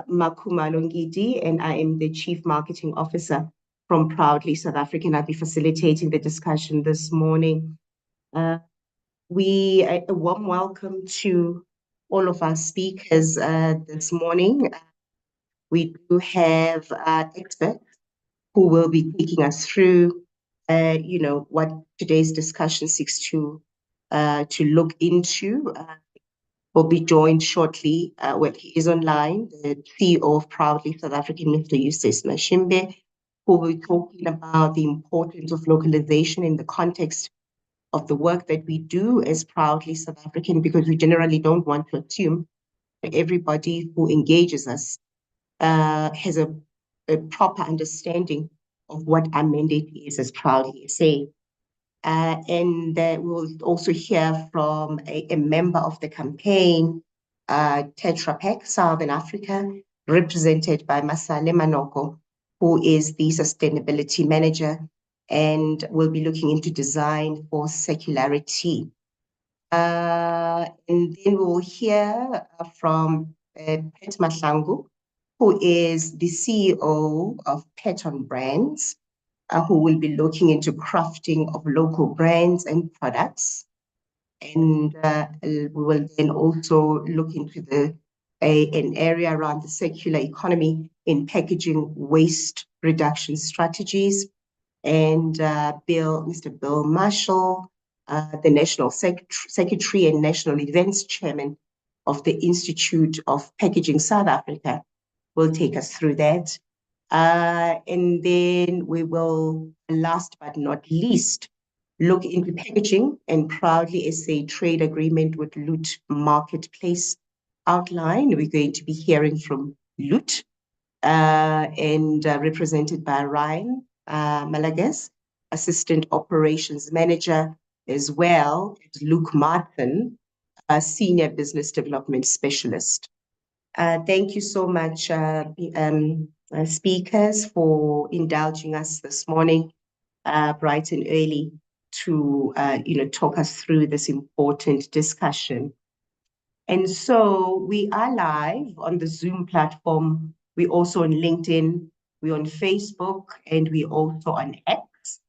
Makhumalo Ngidi, and I am the Chief Marketing Officer from Proudly South African. I'll be facilitating the discussion this morning. A warm welcome to all of our speakers this morning. We do have experts who will be taking us through, what today's discussion seeks to look into. Will be joined shortly when he is online, the CEO of Proudly South African, Mr. Eustace Mashimbe, who will be talking about the importance of localization in the context of the work that we do as Proudly South African, because we generally don't want to assume that everybody who engages us has a proper understanding of what our mandate is as Proudly SA. And we'll also hear from a member of the campaign, Tetra Pak Southern Africa, represented by Masale Manoko, who is the sustainability manager, and we'll be looking into design for circularity. And then we'll hear from Pet Mahlangu, who is the CEO of Pet on Brands, who will be looking into crafting of local brands and products. And we will then also look into an area around the circular economy in packaging waste reduction strategies. And Mr. Bill Marshall, the National Secretary and National Events Chairman of the Institute of Packaging South Africa, will take us through that. And then we will, last but not least, look into packaging and Proudly SA trade agreement with Loot Marketplace outline. We're going to be hearing from Loot and represented by Ryan Malagas, Assistant Operations Manager, as well as Luke Martin, a Senior Business Development Specialist. Thank you so much, speakers, for indulging us this morning, bright and early, to talk us through this important discussion. And so we are live on the Zoom platform. We're also on LinkedIn, we're on Facebook, and we're also on X.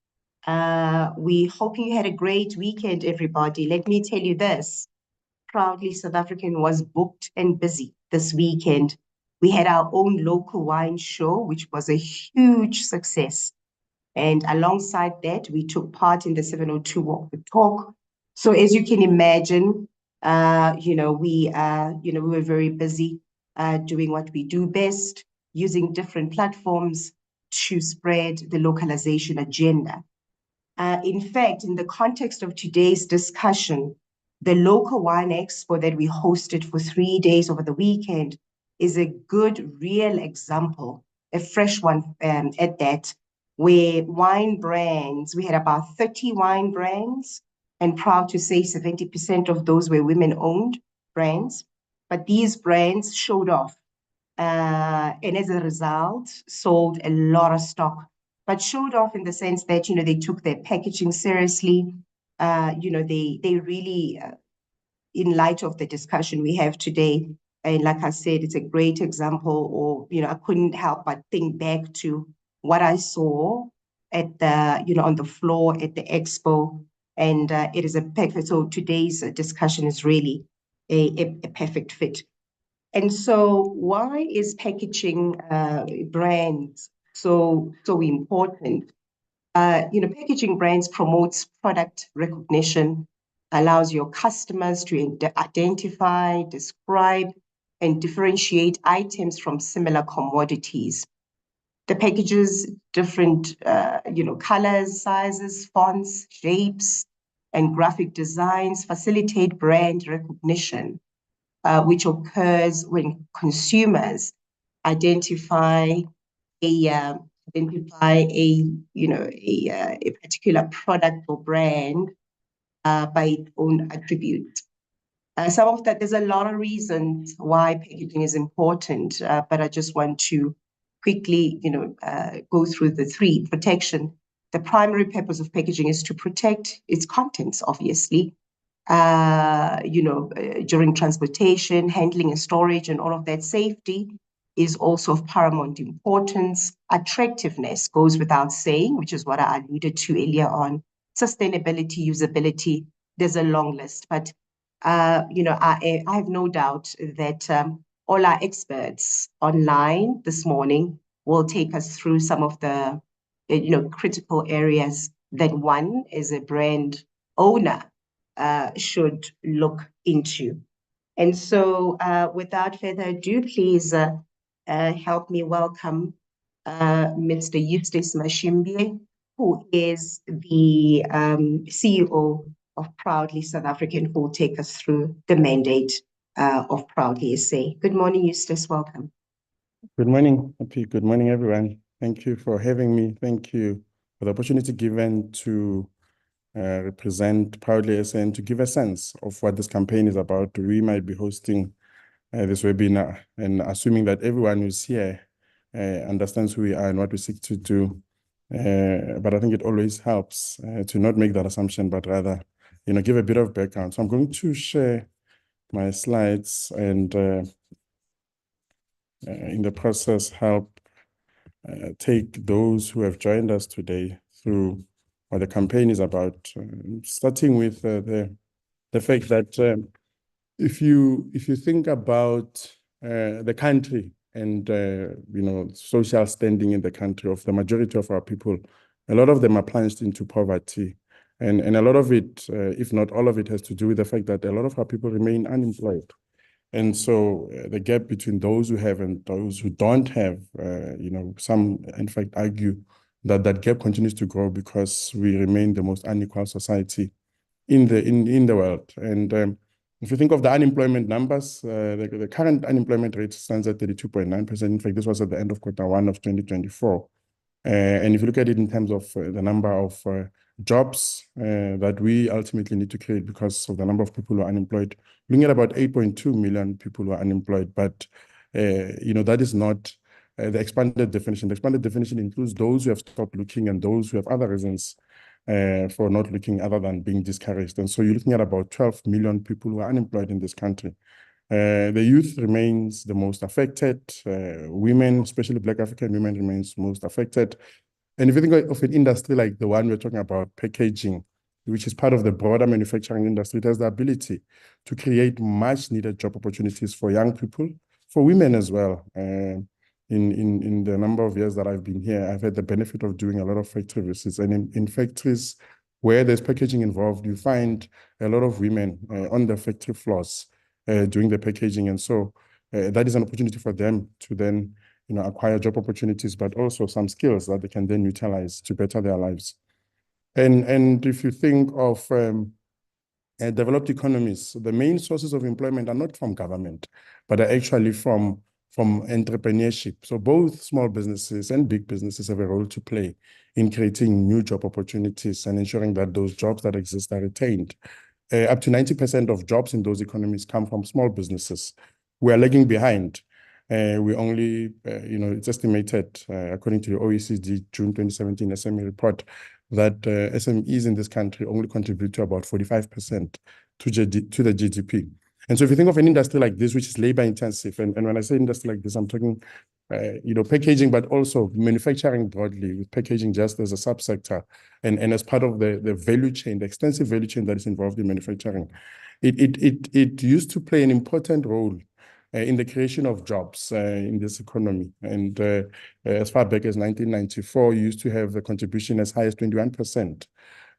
We're hoping you had a great weekend, everybody. Let me tell you this. Proudly South African was booked and busy this weekend. We had our own local wine show, which was a huge success. And alongside that, we took part in the 702 Walk the Talk. So as you can imagine, we were very busy doing what we do best, using different platforms to spread the localization agenda. In fact, in the context of today's discussion, the local wine expo that we hosted for 3 days over the weekend is a good, real example, a fresh one at that, where wine brands, we had about 30 wine brands, and proud to say 70% of those were women-owned brands, but these brands showed off, and as a result, sold a lot of stock, but showed off in the sense that, they took their packaging seriously. They really, in light of the discussion we have today, and like I said, it's a great example, or, I couldn't help but think back to what I saw at the, on the floor at the expo, and it is a perfect, so today's discussion is really a perfect fit. And so why is packaging brands so important? Packaging brands promotes product recognition, allows your customers to identify, describe, and differentiate items from similar commodities. The packages, different, colors, sizes, fonts, shapes, and graphic designs facilitate brand recognition, which occurs when consumers identify a particular product or brand by its own attributes. Some of that, there's a lot of reasons why packaging is important, but I just want to quickly, go through the three. Protection. The primary purpose of packaging is to protect its contents, obviously, during transportation, handling and storage, and all of that. Safety, is also of paramount importance. Attractiveness goes without saying, which is what I alluded to earlier on. Sustainability, usability, there's a long list. But, I have no doubt that all our experts online this morning will take us through some of the, critical areas that one as a brand owner should look into. And so, without further ado, please help me welcome Mr. Eustace Mashimbie, who is the CEO of Proudly South African, who will take us through the mandate of Proudly SA. Good morning, Eustace. Welcome. Good morning, Happy. Good morning, everyone. Thank you for having me. Thank you for the opportunity given to represent Proudly SA and to give a sense of what this campaign is about. We might be hosting this webinar, and assuming that everyone who's here understands who we are and what we seek to do. But I think it always helps to not make that assumption, but rather, give a bit of background. So I'm going to share my slides and in the process help take those who have joined us today through what the campaign is about, starting with the fact that if you think about the country and social standing in the country of the majority of our people, a lot of them are plunged into poverty, and a lot of it, if not all of it, has to do with the fact that a lot of our people remain unemployed. And so the gap between those who have and those who don't have, some in fact argue that that gap continues to grow because we remain the most unequal society in the world. And if you think of the unemployment numbers, the current unemployment rate stands at 32.9%. In fact, this was at the end of Q1 of 2024. And if you look at it in terms of the number of jobs that we ultimately need to create because of the number of people who are unemployed, looking at about 8.2 million people who are unemployed. But, that is not the expanded definition. The expanded definition includes those who have stopped looking and those who have other reasons for not looking other than being discouraged. And so you're looking at about 12 million people who are unemployed in this country. The youth remains the most affected. Women, especially Black African women, remains most affected. And if you think of an industry like the one we're talking about, packaging, which is part of the broader manufacturing industry, it has the ability to create much needed job opportunities for young people, for women as well. In the number of years that I've been here, I've had the benefit of doing a lot of factory visits. And in factories where there's packaging involved, you find a lot of women on the factory floors doing the packaging. And so that is an opportunity for them to then acquire job opportunities, but also some skills that they can then utilize to better their lives. And if you think of developed economies, the main sources of employment are not from government, but are actually from entrepreneurship. So both small businesses and big businesses have a role to play in creating new job opportunities and ensuring that those jobs that exist are retained. Up to 90% of jobs in those economies come from small businesses. We are lagging behind. We only, it's estimated, according to the OECD June 2017 SME report, that SMEs in this country only contribute to about 45% to the GDP. And so if you think of an industry like this, which is labor intensive, and when I say industry like this, I'm talking, packaging, but also manufacturing broadly, with packaging just as a subsector and as part of the value chain, the extensive value chain that is involved in manufacturing. It used to play an important role in the creation of jobs in this economy. And as far back as 1994, you used to have a contribution as high as 21%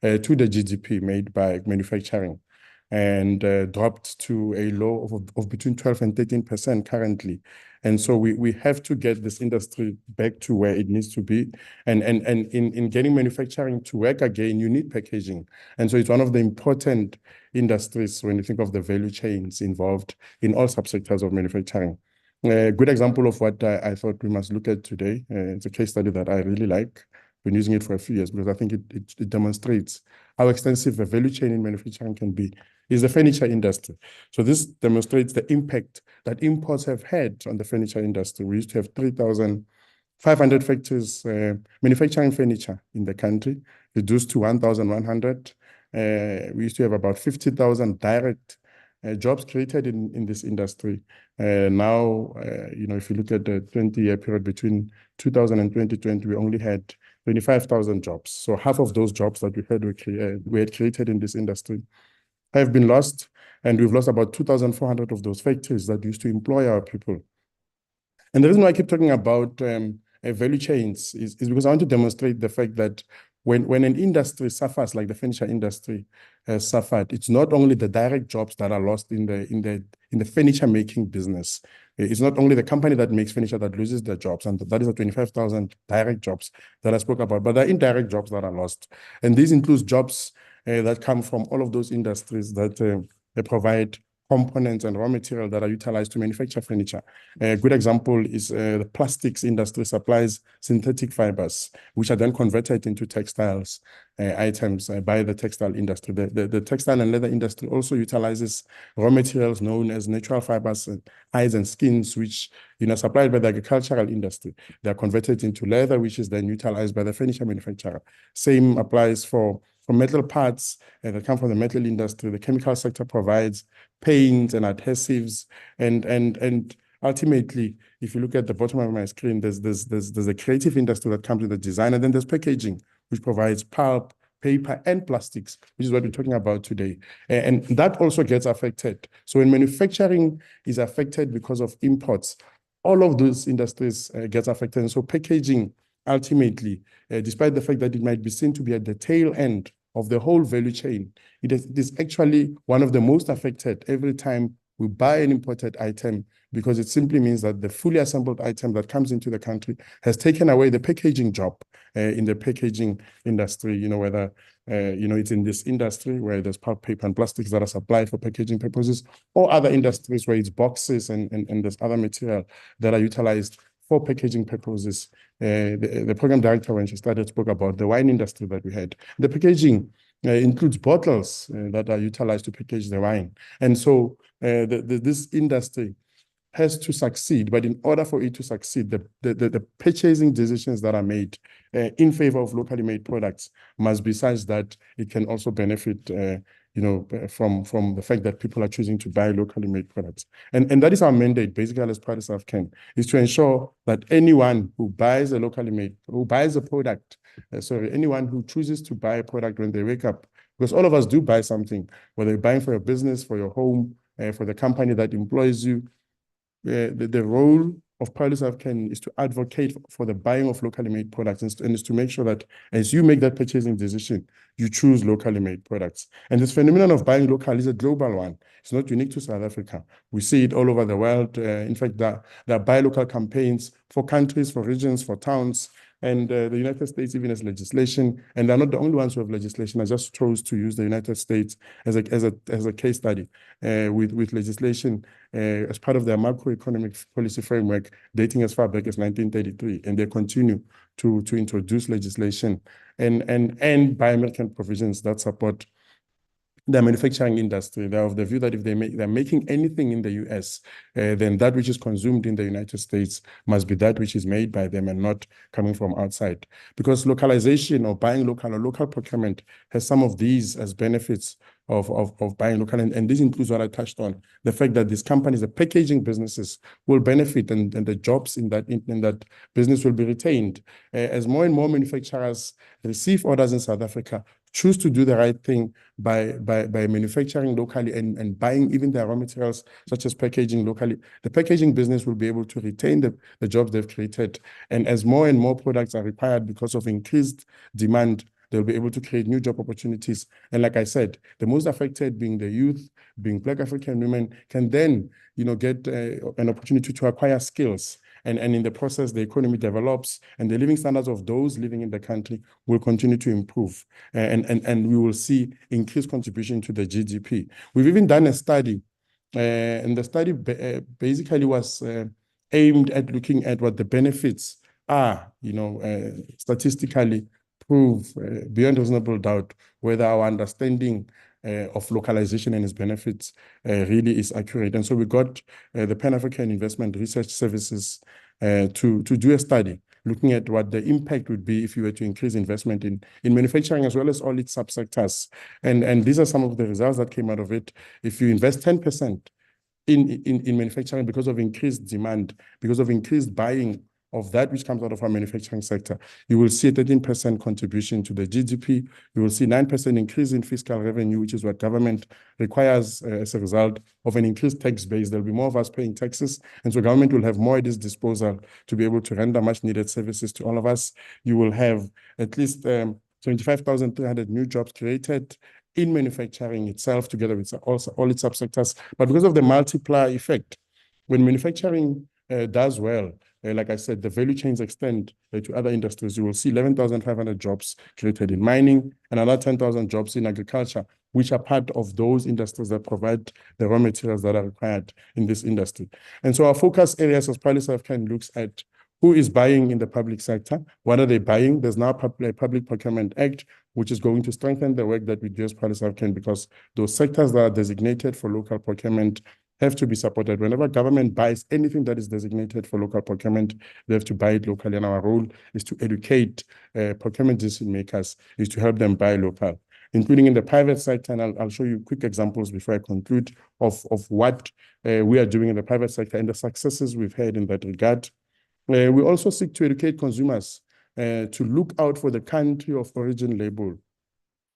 to the GDP made by manufacturing, and dropped to a low of between 12 and 13% currently. And so we have to get this industry back to where it needs to be. And in getting manufacturing to work again, you need packaging. And so it's one of the important industries when you think of the value chains involved in all subsectors of manufacturing. A good example of what I thought we must look at today, it's a case study that I really like. Been using it for a few years because I think it demonstrates how extensive a value chain in manufacturing can be, is the furniture industry. So this demonstrates the impact that imports have had on the furniture industry. We used to have 3,500 factories manufacturing furniture in the country, reduced to 1,100. We used to have about 50,000 direct jobs created in this industry. Now, if you look at the 20-year period between 2000 and 2020, we only had 25,000 jobs. So half of those jobs that we had created in this industry have been lost, and we've lost about 2,400 of those factories that used to employ our people. And the reason why I keep talking about value chains is because I want to demonstrate the fact that when an industry suffers, like the furniture industry has suffered, it's not only the direct jobs that are lost in the furniture making business. It's not only the company that makes furniture that loses their jobs, and that is the 25,000 direct jobs that I spoke about, but there are indirect jobs that are lost. And these include jobs that come from all of those industries that they provide components and raw material that are utilized to manufacture furniture. A good example is the plastics industry supplies synthetic fibers, which are then converted into textiles items by the textile industry. The textile and leather industry also utilizes raw materials known as natural fibers, hides and skins, which are supplied by the agricultural industry. They are converted into leather, which is then utilized by the furniture manufacturer. Same applies for metal parts that come from the metal industry. The chemical sector provides paints and adhesives, and ultimately, if you look at the bottom of my screen, there's a creative industry that comes with the design, and then there's packaging, which provides pulp, paper, and plastics, which is what we're talking about today. And that also gets affected. So when manufacturing is affected because of imports, all of those industries gets affected. And so packaging, ultimately, despite the fact that it might be seen to be at the tail end of the whole value chain, it is actually one of the most affected every time we buy an imported item, because it simply means that the fully assembled item that comes into the country has taken away the packaging job in the packaging industry, whether it's in this industry where there's pulp, paper, and plastics that are supplied for packaging purposes, or other industries where it's boxes and there's other material that are utilized for packaging purposes. The program director, when she started, spoke about the wine industry that we had. The packaging includes bottles that are utilized to package the wine. And so this industry has to succeed, but in order for it to succeed, the purchasing decisions that are made in favor of locally made products must be such that it can also benefit from the fact that people are choosing to buy locally made products. And that is our mandate, basically, as part of SAFCAN, is to ensure that anyone who buys a locally made, who buys a product, anyone who chooses to buy a product when they wake up, because all of us do buy something, whether you're buying for your business, for your home, for the company that employs you. The role of SAFCAN is to advocate for the buying of locally made products, and is to make sure that as you make that purchasing decision, you choose locally made products. And this phenomenon of buying local is a global one. It's not unique to South Africa. We see it all over the world. In fact, there are buy local campaigns for countries, for regions, for towns. And the United States even has legislation, and they're not the only ones who have legislation. I just chose to use the United States as a case study with legislation as part of their macroeconomic policy framework dating as far back as 1933, and they continue to introduce legislation and Buy American provisions that support the manufacturing industry. They're of the view that if they're making anything in the US, then that which is consumed in the United States must be that which is made by them and not coming from outside. Because localization or buying local or local procurement has some of these as benefits of buying local. And this includes what I touched on, the fact that these companies, the packaging businesses, will benefit, and the jobs in that business will be retained. As more and more manufacturers receive orders in South Africa, choose to do the right thing by manufacturing locally and buying even their raw materials, such as packaging locally, the packaging business will be able to retain the jobs they've created. And as more and more products are required because of increased demand, they'll be able to create new job opportunities. And like I said, the most affected being the youth, being Black African women, can then get an opportunity to acquire skills. And in the process, the economy develops, and the living standards of those living in the country will continue to improve. And we will see increased contribution to the GDP. We've even done a study, and the study basically was aimed at looking at what the benefits are, statistically prove beyond reasonable doubt whether our understanding of localization and its benefits really is accurate. And so we got the Pan-African Investment Research Services to do a study looking at what the impact would be if you were to increase investment in manufacturing as well as all its subsectors. And these are some of the results that came out of it. If you invest 10% in manufacturing because of increased demand, because of increased buying of that which comes out of our manufacturing sector, you will see a 13% contribution to the GDP. You will see 9% increase in fiscal revenue, which is what government requires as a result of an increased tax base. There'll be more of us paying taxes, and so government will have more at its disposal to be able to render much needed services to all of us. You will have at least 75,300 new jobs created in manufacturing itself, together with also all its subsectors. But because of the multiplier effect, when manufacturing does well, like I said, the value chains extend to other industries. You will see 11,500 jobs created in mining and another 10,000 jobs in agriculture, which are part of those industries that provide the raw materials that are required in this industry. And so our focus areas as Policy South Africa looks at who is buying in the public sector, what are they buying? There's now a Public Procurement Act, which is going to strengthen the work that we do as Policy South Africa, because those sectors that are designated for local procurement have to be supported. Whenever government buys anything that is designated for local procurement, they have to buy it locally. And our role is to educate procurement decision makers, is to help them buy local, including in the private sector. And I'll show you quick examples before I conclude of what we are doing in the private sector and the successes we've had in that regard. We also seek to educate consumers to look out for the country of origin label.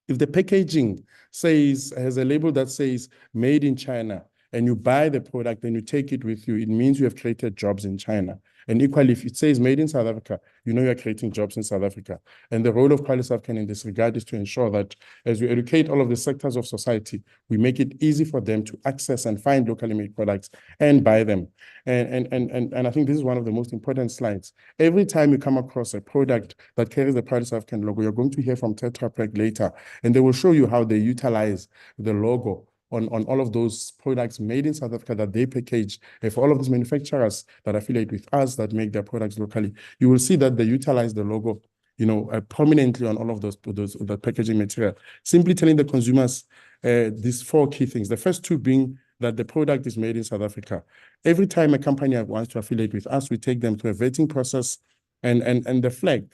If the packaging has a label that says made in China, and you buy the product and you take it with you, it means you have created jobs in China. And equally, if it says made in South Africa, you know you're creating jobs in South Africa. And the role of Policy South Africa in this regard is to ensure that as we educate all of the sectors of society, we make it easy for them to access and find locally made products and buy them. And I think this is one of the most important slides. Every time you come across a product that carries the Policy South African logo, you're going to hear from Tetra Pak later, and they will show you how they utilize the logo on all of those products made in South Africa that they package. For all of those manufacturers that affiliate with us that make their products locally, you will see that they utilize the logo, prominently on all of the packaging material, simply telling the consumers these four key things. The first two being that the product is made in South Africa. Every time a company wants to affiliate with us, we take them through a vetting process, and the flag.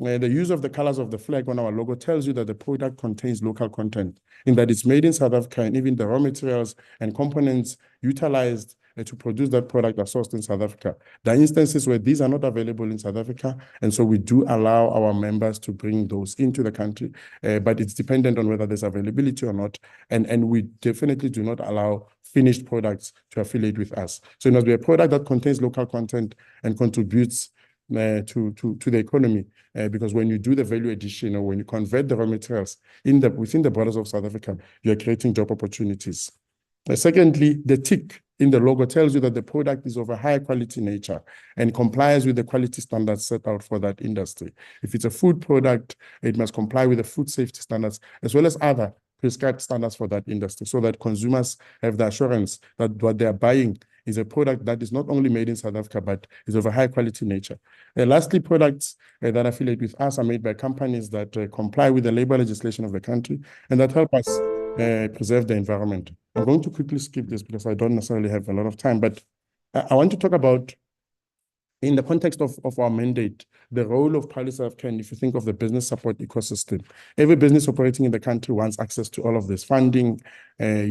The use of the colors of the flag on our logo tells you that the product contains local content, in that it's made in South Africa, and even the raw materials and components utilized to produce that product are sourced in South Africa. There are instances where these are not available in South Africa, and so we do allow our members to bring those into the country, but it's dependent on whether there's availability or not, and we definitely do not allow finished products to affiliate with us. So it must be a product that contains local content and contributes to the economy, because when you do the value addition, or when you convert the raw materials within the borders of South Africa, you are creating job opportunities. Secondly, the tick in the logo tells you that the product is of a high quality nature and complies with the quality standards set out for that industry. If it's a food product, it must comply with the food safety standards as well as other prescribed standards for that industry, so that consumers have the assurance that what they are buying is a product that is not only made in South Africa, but is of a high quality nature. Lastly, products that affiliate with us are made by companies that comply with the labor legislation of the country and that help us preserve the environment. I'm going to quickly skip this because I don't necessarily have a lot of time, but I want to talk about, in the context of our mandate, the role of Policy South Africa. If you think of the business support ecosystem, every business operating in the country wants access to all of this funding,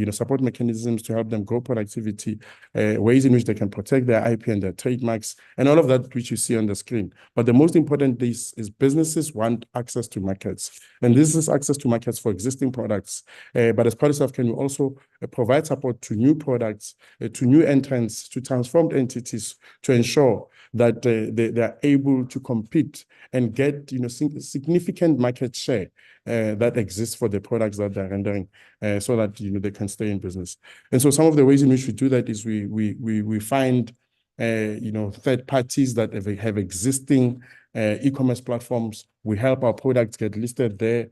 support mechanisms to help them grow productivity, ways in which they can protect their IP and their trademarks, and all of that which you see on the screen. But the most important piece is businesses want access to markets, and this is access to markets for existing products. But as Policy South Africa, we also provide support to new products, to new entrants, to transformed entities, to ensure that they are able to compete and get significant market share that exists for the products that they're rendering, so that they can stay in business. And so some of the ways in which we do that is we find third parties that have existing e-commerce platforms. We help our products get listed there,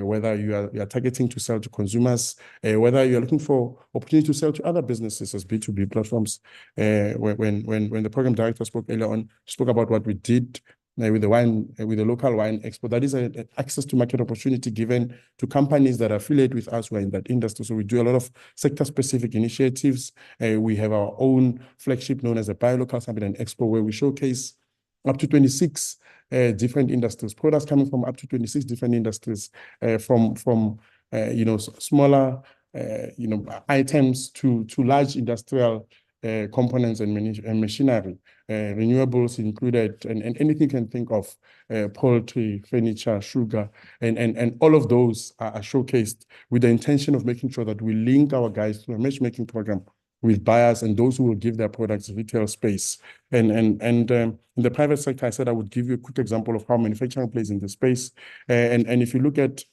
whether you are targeting to sell to consumers, whether you're looking for opportunity to sell to other businesses as B2B platforms. When the program director spoke earlier on, spoke about what we did with the local wine expo. That is an access to market opportunity given to companies that affiliate with us who are in that industry. So we do a lot of sector-specific initiatives. We have our own flagship known as the Buy Local Summit and Expo, where we showcase up to 26 different industries, products coming from up to 26 different industries, from smaller items to large industrial components and machinery, renewables included, and anything you can think of, poultry, furniture, sugar, and all of those are showcased with the intention of making sure that we link our guys through a matchmaking program with buyers and those who will give their products retail space. And in the private sector, I said I would give you a quick example of how manufacturing plays in the space. And if you look at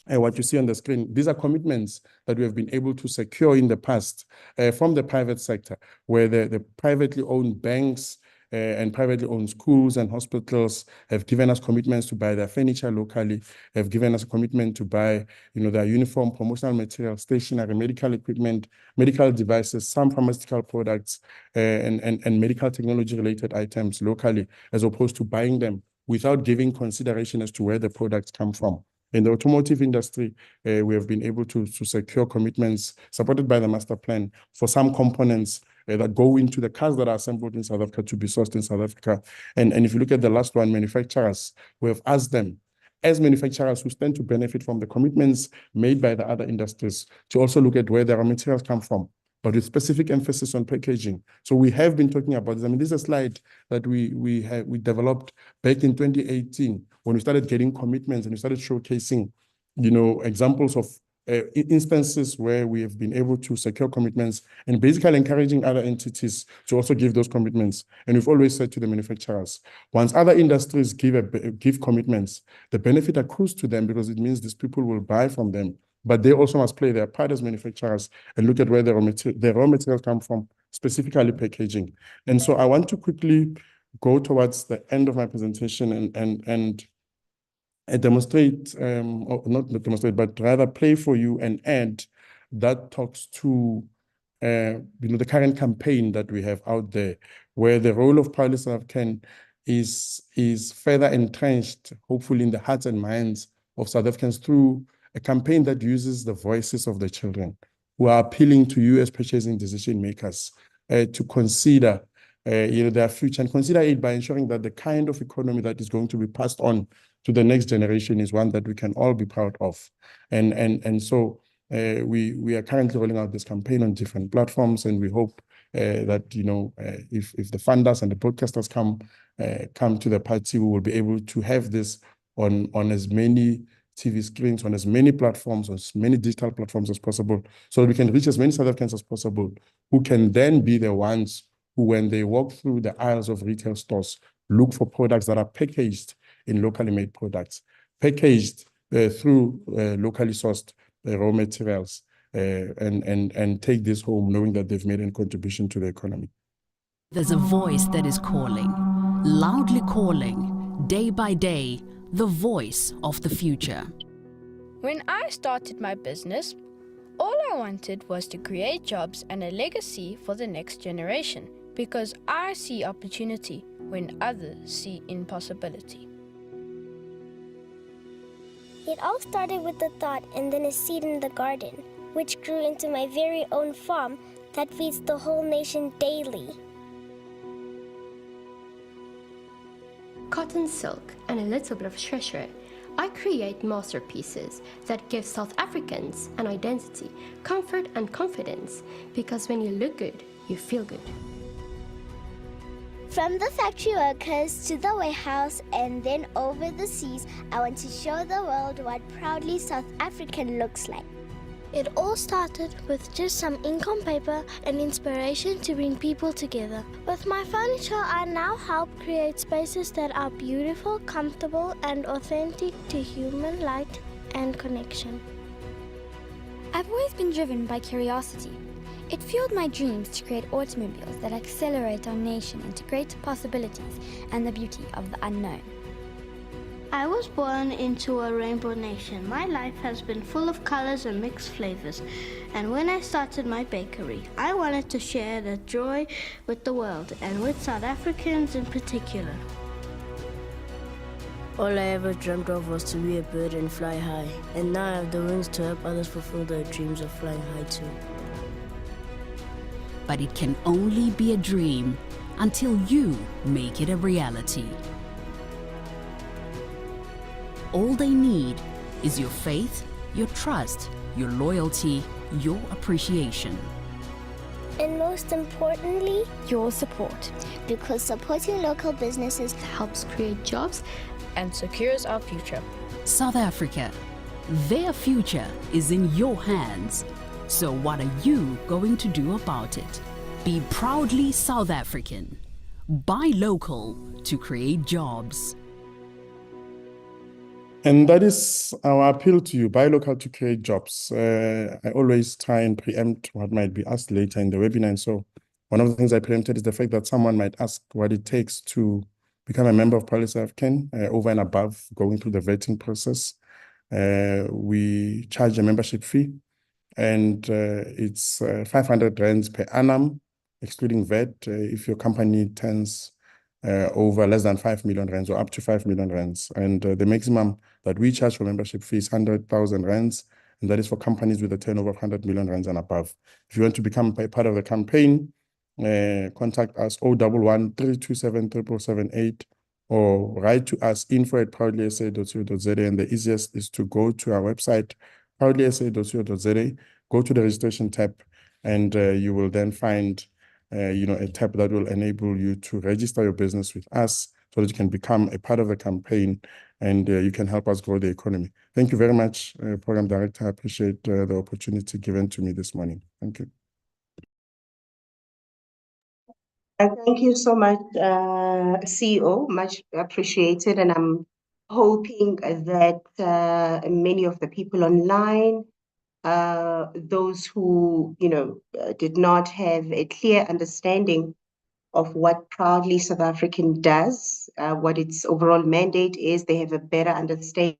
what you see on the screen, these are commitments that we have been able to secure in the past from the private sector, where the privately owned banks and privately owned schools and hospitals have given us commitments to buy their furniture locally, have given us a commitment to buy, their uniform, promotional material, stationery, medical equipment, medical devices, some pharmaceutical products, and medical technology-related items locally, as opposed to buying them without giving consideration as to where the products come from. In the automotive industry, we have been able to secure commitments supported by the master plan for some components that go into the cars that are assembled in South Africa to be sourced in South Africa. And if you look at the last one, manufacturers, we have asked them, as manufacturers who stand to benefit from the commitments made by the other industries, to also look at where their raw materials come from, but with specific emphasis on packaging. So we have been talking about this. I mean, this is a slide that we developed back in 2018 when we started getting commitments and we started showcasing, examples of instances where we have been able to secure commitments and basically encouraging other entities to also give those commitments. And we've always said to the manufacturers, once other industries give commitments, the benefit accrues to them because it means these people will buy from them. But they also must play their part as manufacturers and look at where their raw materials come from, specifically packaging. And so I want to quickly go towards the end of my presentation and demonstrate, or not demonstrate, but rather play for you an ad that talks to the current campaign that we have out there, where the role of Proudly South African is further entrenched, hopefully in the hearts and minds of South Africans through a campaign that uses the voices of the children who are appealing to you as purchasing decision makers to consider their future and consider it by ensuring that the kind of economy that is going to be passed on to the next generation is one that we can all be proud of. And so we are currently rolling out this campaign on different platforms, and we hope that if the funders and the broadcasters come to the party, we will be able to have this on as many TV screens, on as many platforms, on as many digital platforms as possible, so that we can reach as many South Africans as possible, who can then be the ones who, when they walk through the aisles of retail stores, look for products that are packaged in locally made products, packaged through locally sourced raw materials, and take this home knowing that they've made a contribution to the economy. There's a voice that is calling, loudly calling, day by day, the voice of the future. When I started my business, all I wanted was to create jobs and a legacy for the next generation, because I see opportunity when others see impossibility. It all started with a thought and then a seed in the garden, which grew into my very own farm that feeds the whole nation daily. Cotton, silk, and a little bit of treasure, I create masterpieces that give South Africans an identity, comfort, and confidence, because when you look good, you feel good. From the factory workers to the warehouse and then over the seas, I want to show the world what Proudly South African looks like. It all started with just some ink on paper and inspiration to bring people together. With my furniture, I now help create spaces that are beautiful, comfortable, and authentic to human light and connection. I've always been driven by curiosity. It fueled my dreams to create automobiles that accelerate our nation into greater possibilities and the beauty of the unknown. I was born into a rainbow nation. My life has been full of colors and mixed flavors. And when I started my bakery, I wanted to share the joy with the world and with South Africans in particular. All I ever dreamt of was to be a bird and fly high. And now I have the wings to help others fulfill their dreams of flying high too. But it can only be a dream until you make it a reality. All they need is your faith, your trust, your loyalty, your appreciation. And most importantly, Your support. because supporting local businesses helps create jobs and secures our future. South Africa, their future is in your hands. So what are you going to do about it? Be proudly South African. Buy local to create jobs. And that is our appeal to you, buy local to create jobs. I always try and preempt what might be asked later in the webinar. And so one of the things I preempted is the fact that someone might ask what it takes to become a member of Proudly South African, over and above going through the vetting process. We charge a membership fee, and it's 500 rands per annum, excluding VAT, if your company turns over less than 5 million rands or up to 5 million rands. And the maximum that we charge for membership fee is 100,000 rands, and that is for companies with a turnover of 100 million rands and above. If you want to become a part of the campaign, contact us 011 327 7778 or write to us info@proudlysa.co.za, and the easiest is to go to our website proudlysa.co.za, go to the registration tab, and you will then find a tab that will enable you to register your business with us so that you can become a part of the campaign, and you can help us grow the economy. Thank you very much, Program Director. I appreciate the opportunity given to me this morning. Thank you. Thank you so much, CEO, much appreciated. And I'm hoping that many of the people online, those who, did not have a clear understanding of what Proudly South African does, what its overall mandate is, they have a better understanding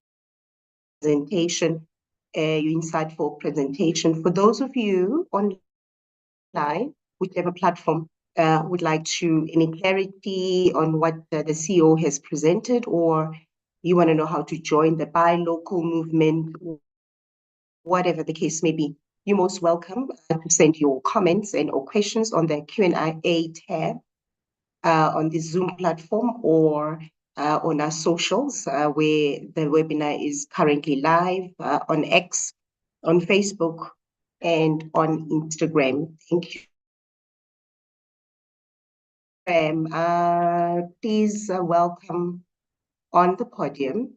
presentation, your insightful presentation. For those of you online, whichever platform, would like to any clarity on what the CEO has presented, or you want to know how to join the buy local movement, whatever the case may be, you're most welcome to send your comments and or questions on the Q&A tab on the Zoom platform, or on our socials, where the webinar is currently live, on X, on Facebook, and on Instagram. Thank you. Please welcome on the podium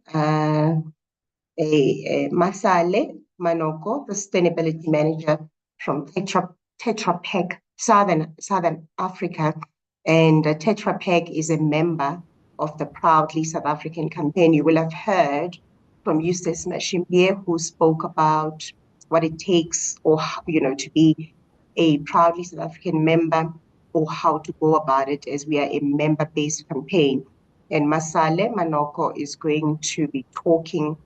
Masale Manoko, the Sustainability Manager from Tetra Pak Southern Africa. And Tetra Pak is a member of the Proudly South African campaign. You will have heard from Eustace Mashimbie, who spoke about what it takes, or to be a Proudly South African member, or how to go about it, as we are a member-based campaign. And Masale Manoko is going to be talking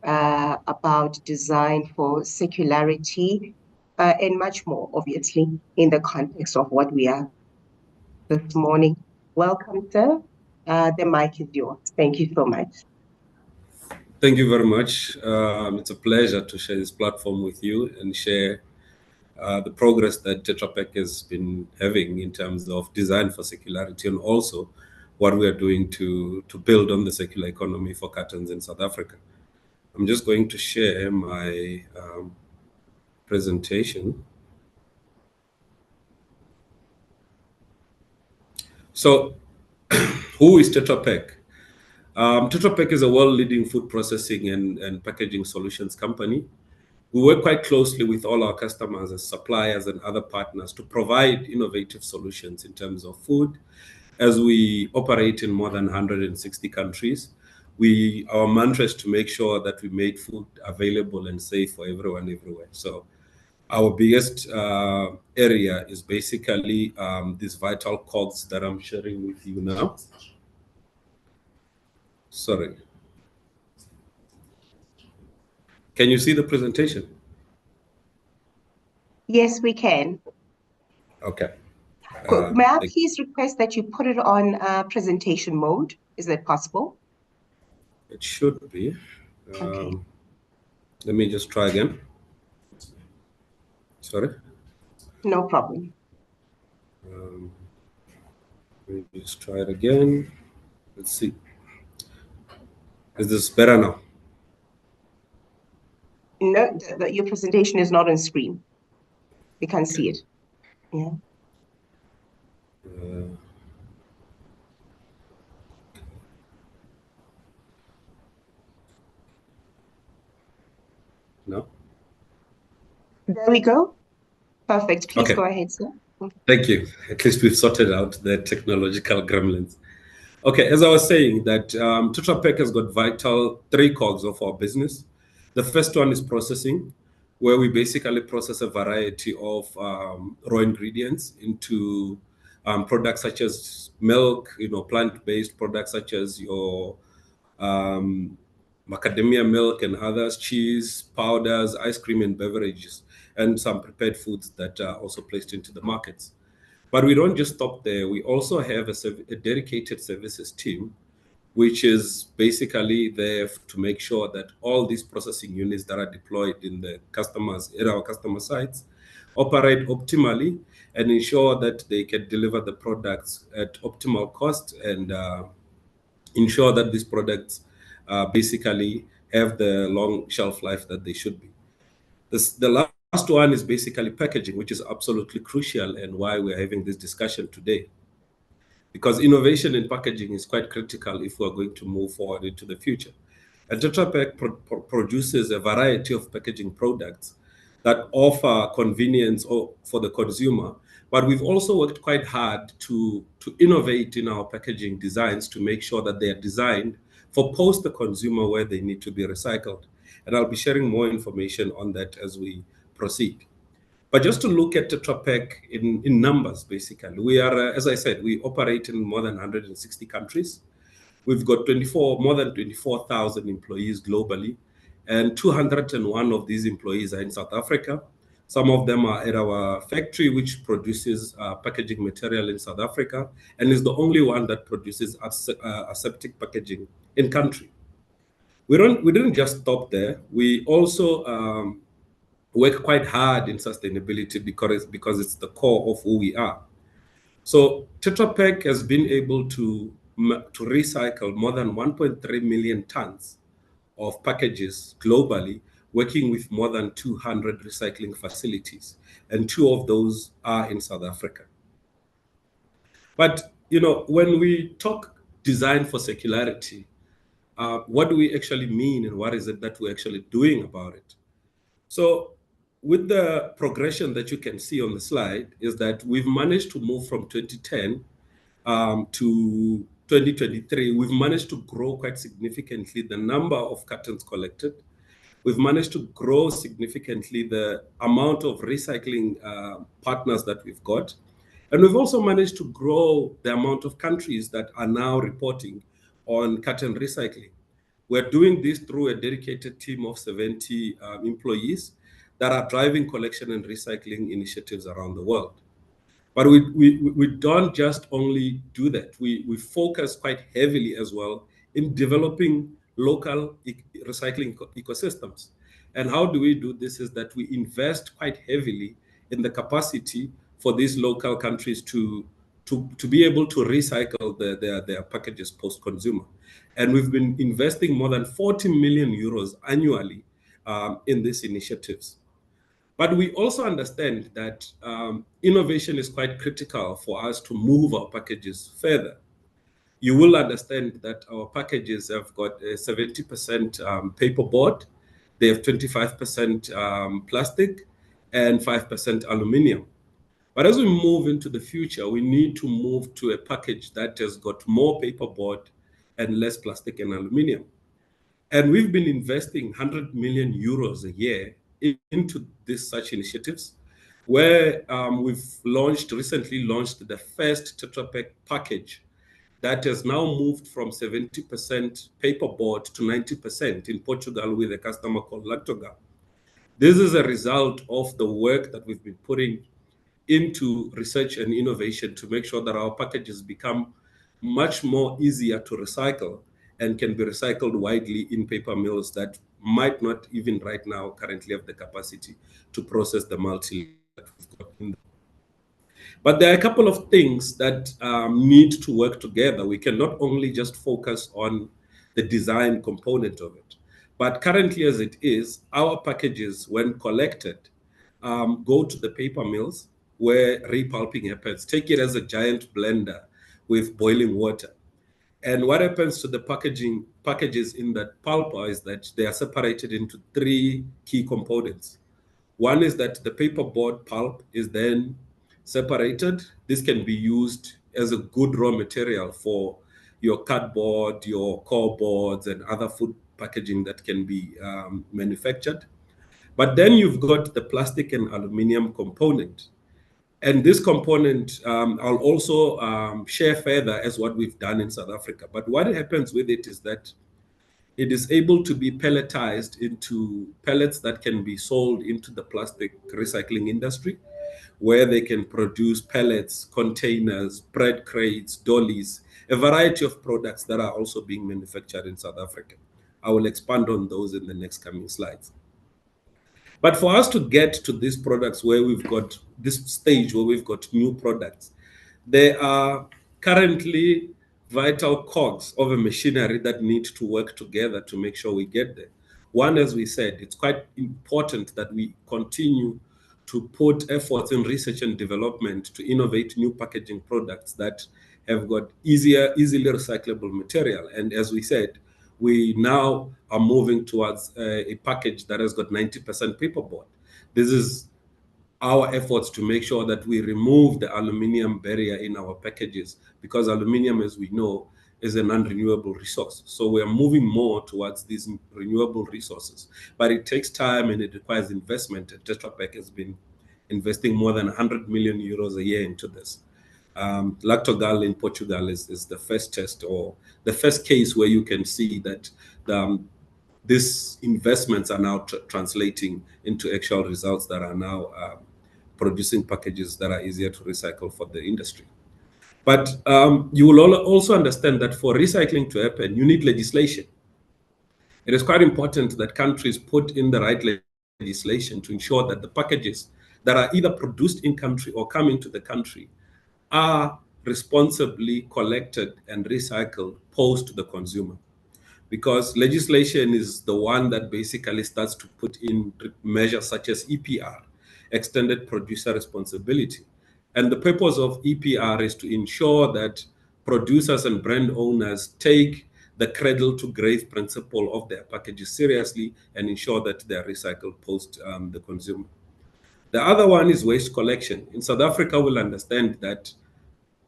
about design for circularity, and much more, obviously, in the context of what we are this morning. Welcome, sir. The mic is yours. Thank you so much. Thank you very much. It's a pleasure to share this platform with you and share the progress that Tetra Pak has been having in terms of design for circularity, and also what we are doing to build on the circular economy for cartons in South Africa. I'm just going to share my presentation. So, who is Tetra Pak? Tetra Pak is a world-leading food processing and packaging solutions company. We work quite closely with all our customers as suppliers and other partners to provide innovative solutions in terms of food. As we operate in more than 160 countries, our mantra is to make sure that we make food available and safe for everyone everywhere. So our biggest area is basically these vital cogs that I'm sharing with you now. Sorry. Can you see the presentation? Yes, we can. Okay. May I please request that you put it on presentation mode? Is that possible? It should be. Okay. Let me just try again. Sorry. No problem. Maybe let's try it again. Let's see. Is this better now? No, your presentation is not on screen. We can't see it. Yeah. No? There we go. Perfect. Please Okay. go ahead, sir. Thank you. At least we've sorted out the technological gremlins. Okay, as I was saying, that Tetra Pak has got vital three cogs of our business. The first one is processing, where we basically process a variety of raw ingredients into products such as milk, plant-based products such as your um, macadamia milk and others, cheese, powders, ice cream and beverages, and some prepared foods that are also placed into the markets. But we don't just stop there. We also have a dedicated services team, which is basically there to make sure that all these processing units that are deployed in our customer sites operate optimally and ensure that they can deliver the products at optimal cost and ensure that these products basically have the long shelf life that they should be. The last one is basically packaging, which is absolutely crucial and why we're having this discussion today. Because innovation in packaging is quite critical if we're going to move forward into the future. And Tetra Pak produces a variety of packaging products that offer convenience for the consumer. But we've also worked quite hard to innovate in our packaging designs to make sure that they are designed for post the consumer where they need to be recycled. And I'll be sharing more information on that as we proceed. But just to look at Tetra Pak in numbers, basically, we are, as I said, we operate in more than 160 countries. We've got more than 24,000 employees globally, and 201 of these employees are in South Africa. Some of them are at our factory, which produces packaging material in South Africa, and is the only one that produces aseptic packaging in country. We didn't just stop there. We also work quite hard in sustainability because it's the core of who we are. So Tetra Pak has been able to recycle more than 1.3 million tons of packages globally, working with more than 200 recycling facilities, and 2 of those are in South Africa. But when we talk design for circularity, what do we actually mean, and what is it that we're actually doing about it? So with the progression that you can see on the slide is that we've managed to move from 2010 to 2023. We've managed to grow quite significantly the number of cartons collected. We've managed to grow significantly the amount of recycling partners that we've got. And we've also managed to grow the amount of countries that are now reporting on carton recycling. We're doing this through a dedicated team of 70 employees that are driving collection and recycling initiatives around the world. But we don't just only do that. We focus quite heavily as well in developing local recycling ecosystems. And how do we do this is that we invest quite heavily in the capacity for these local countries to be able to recycle their packages post-consumer. And we've been investing more than 40 million euros annually in these initiatives. But we also understand that innovation is quite critical for us to move our packages further. You will understand that our packages have got a 70% paperboard, they have 25% plastic, and 5% aluminum. But as we move into the future, we need to move to a package that has got more paperboard and less plastic and aluminum. And we've been investing 100 million euros a year into such initiatives, where we've recently launched the first Tetra Pak package that has now moved from 70% paperboard to 90% in Portugal with a customer called Lactoga. This is a result of the work that we've been putting into research and innovation to make sure that our packages become much more easier to recycle and can be recycled widely in paper mills that might not even right now currently have the capacity to process the multi that we've got in them. But there are a couple of things that need to work together. We cannot only just focus on the design component of it. But currently, as it is, our packages, when collected, go to the paper mills where repulping happens. Take it as a giant blender with boiling water. And what happens to the packages in that pulper is that they are separated into three key components. One is that the paperboard pulp is then separated. This can be used as a good raw material for your cardboard, your core boards, and other food packaging that can be manufactured. But then you've got the plastic and aluminum component. And this component, I'll also share further as what we've done in South Africa. But what happens with it is that it is able to be pelletized into pellets that can be sold into the plastic recycling industry, where they can produce pellets, containers, bread crates, dollies, a variety of products that are also being manufactured in South Africa. I will expand on those in the next coming slides. But for us to get to these products where we've got this stage where we've got new products, there are currently vital cogs of a machinery that need to work together to make sure we get there. One, as we said, it's quite important that we continue to put efforts in research and development to innovate new packaging products that have got easily recyclable material. And as we said, we now are moving towards a package that has got 90% paperboard. This is our efforts to make sure that we remove the aluminium barrier in our packages, because aluminium, as we know, is a non-renewable resource. So we are moving more towards these renewable resources. But it takes time and it requires investment. Tetra Pak has been investing more than 100 million euros a year into this. Lactogal in Portugal is the first test, or the first case where you can see that these investments are now translating into actual results that are now producing packages that are easier to recycle for the industry. But you will also understand that for recycling to happen, you need legislation. It is quite important that countries put in the right legislation to ensure that the packages that are either produced in country or come into the country are responsibly collected and recycled post the consumer. Because legislation is the one that basically starts to put in measures such as EPR, extended producer responsibility. And the purpose of EPR is to ensure that producers and brand owners take the cradle to grave principle of their packages seriously and ensure that they are recycled post the consumer. The other one is waste collection. In South Africa, we'll understand that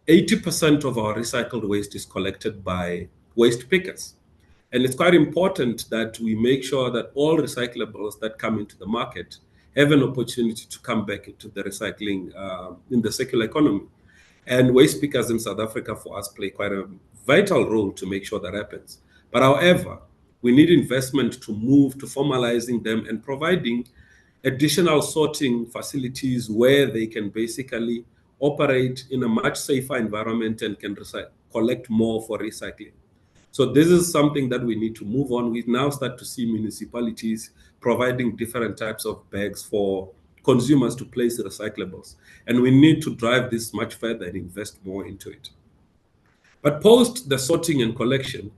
80% of our recycled waste is collected by waste pickers. And it's quite important that we make sure that all recyclables that come into the market have an opportunity to come back into the recycling in the circular economy. And waste pickers in South Africa for us play quite a vital role to make sure that happens. But however, we need investment to move to formalizing them and providing additional sorting facilities where they can basically operate in a much safer environment and can collect more for recycling. So this is something that we need to move on. We now start to see municipalities providing different types of bags for consumers to place recyclables. And we need to drive this much further and invest more into it. But post the sorting and collection,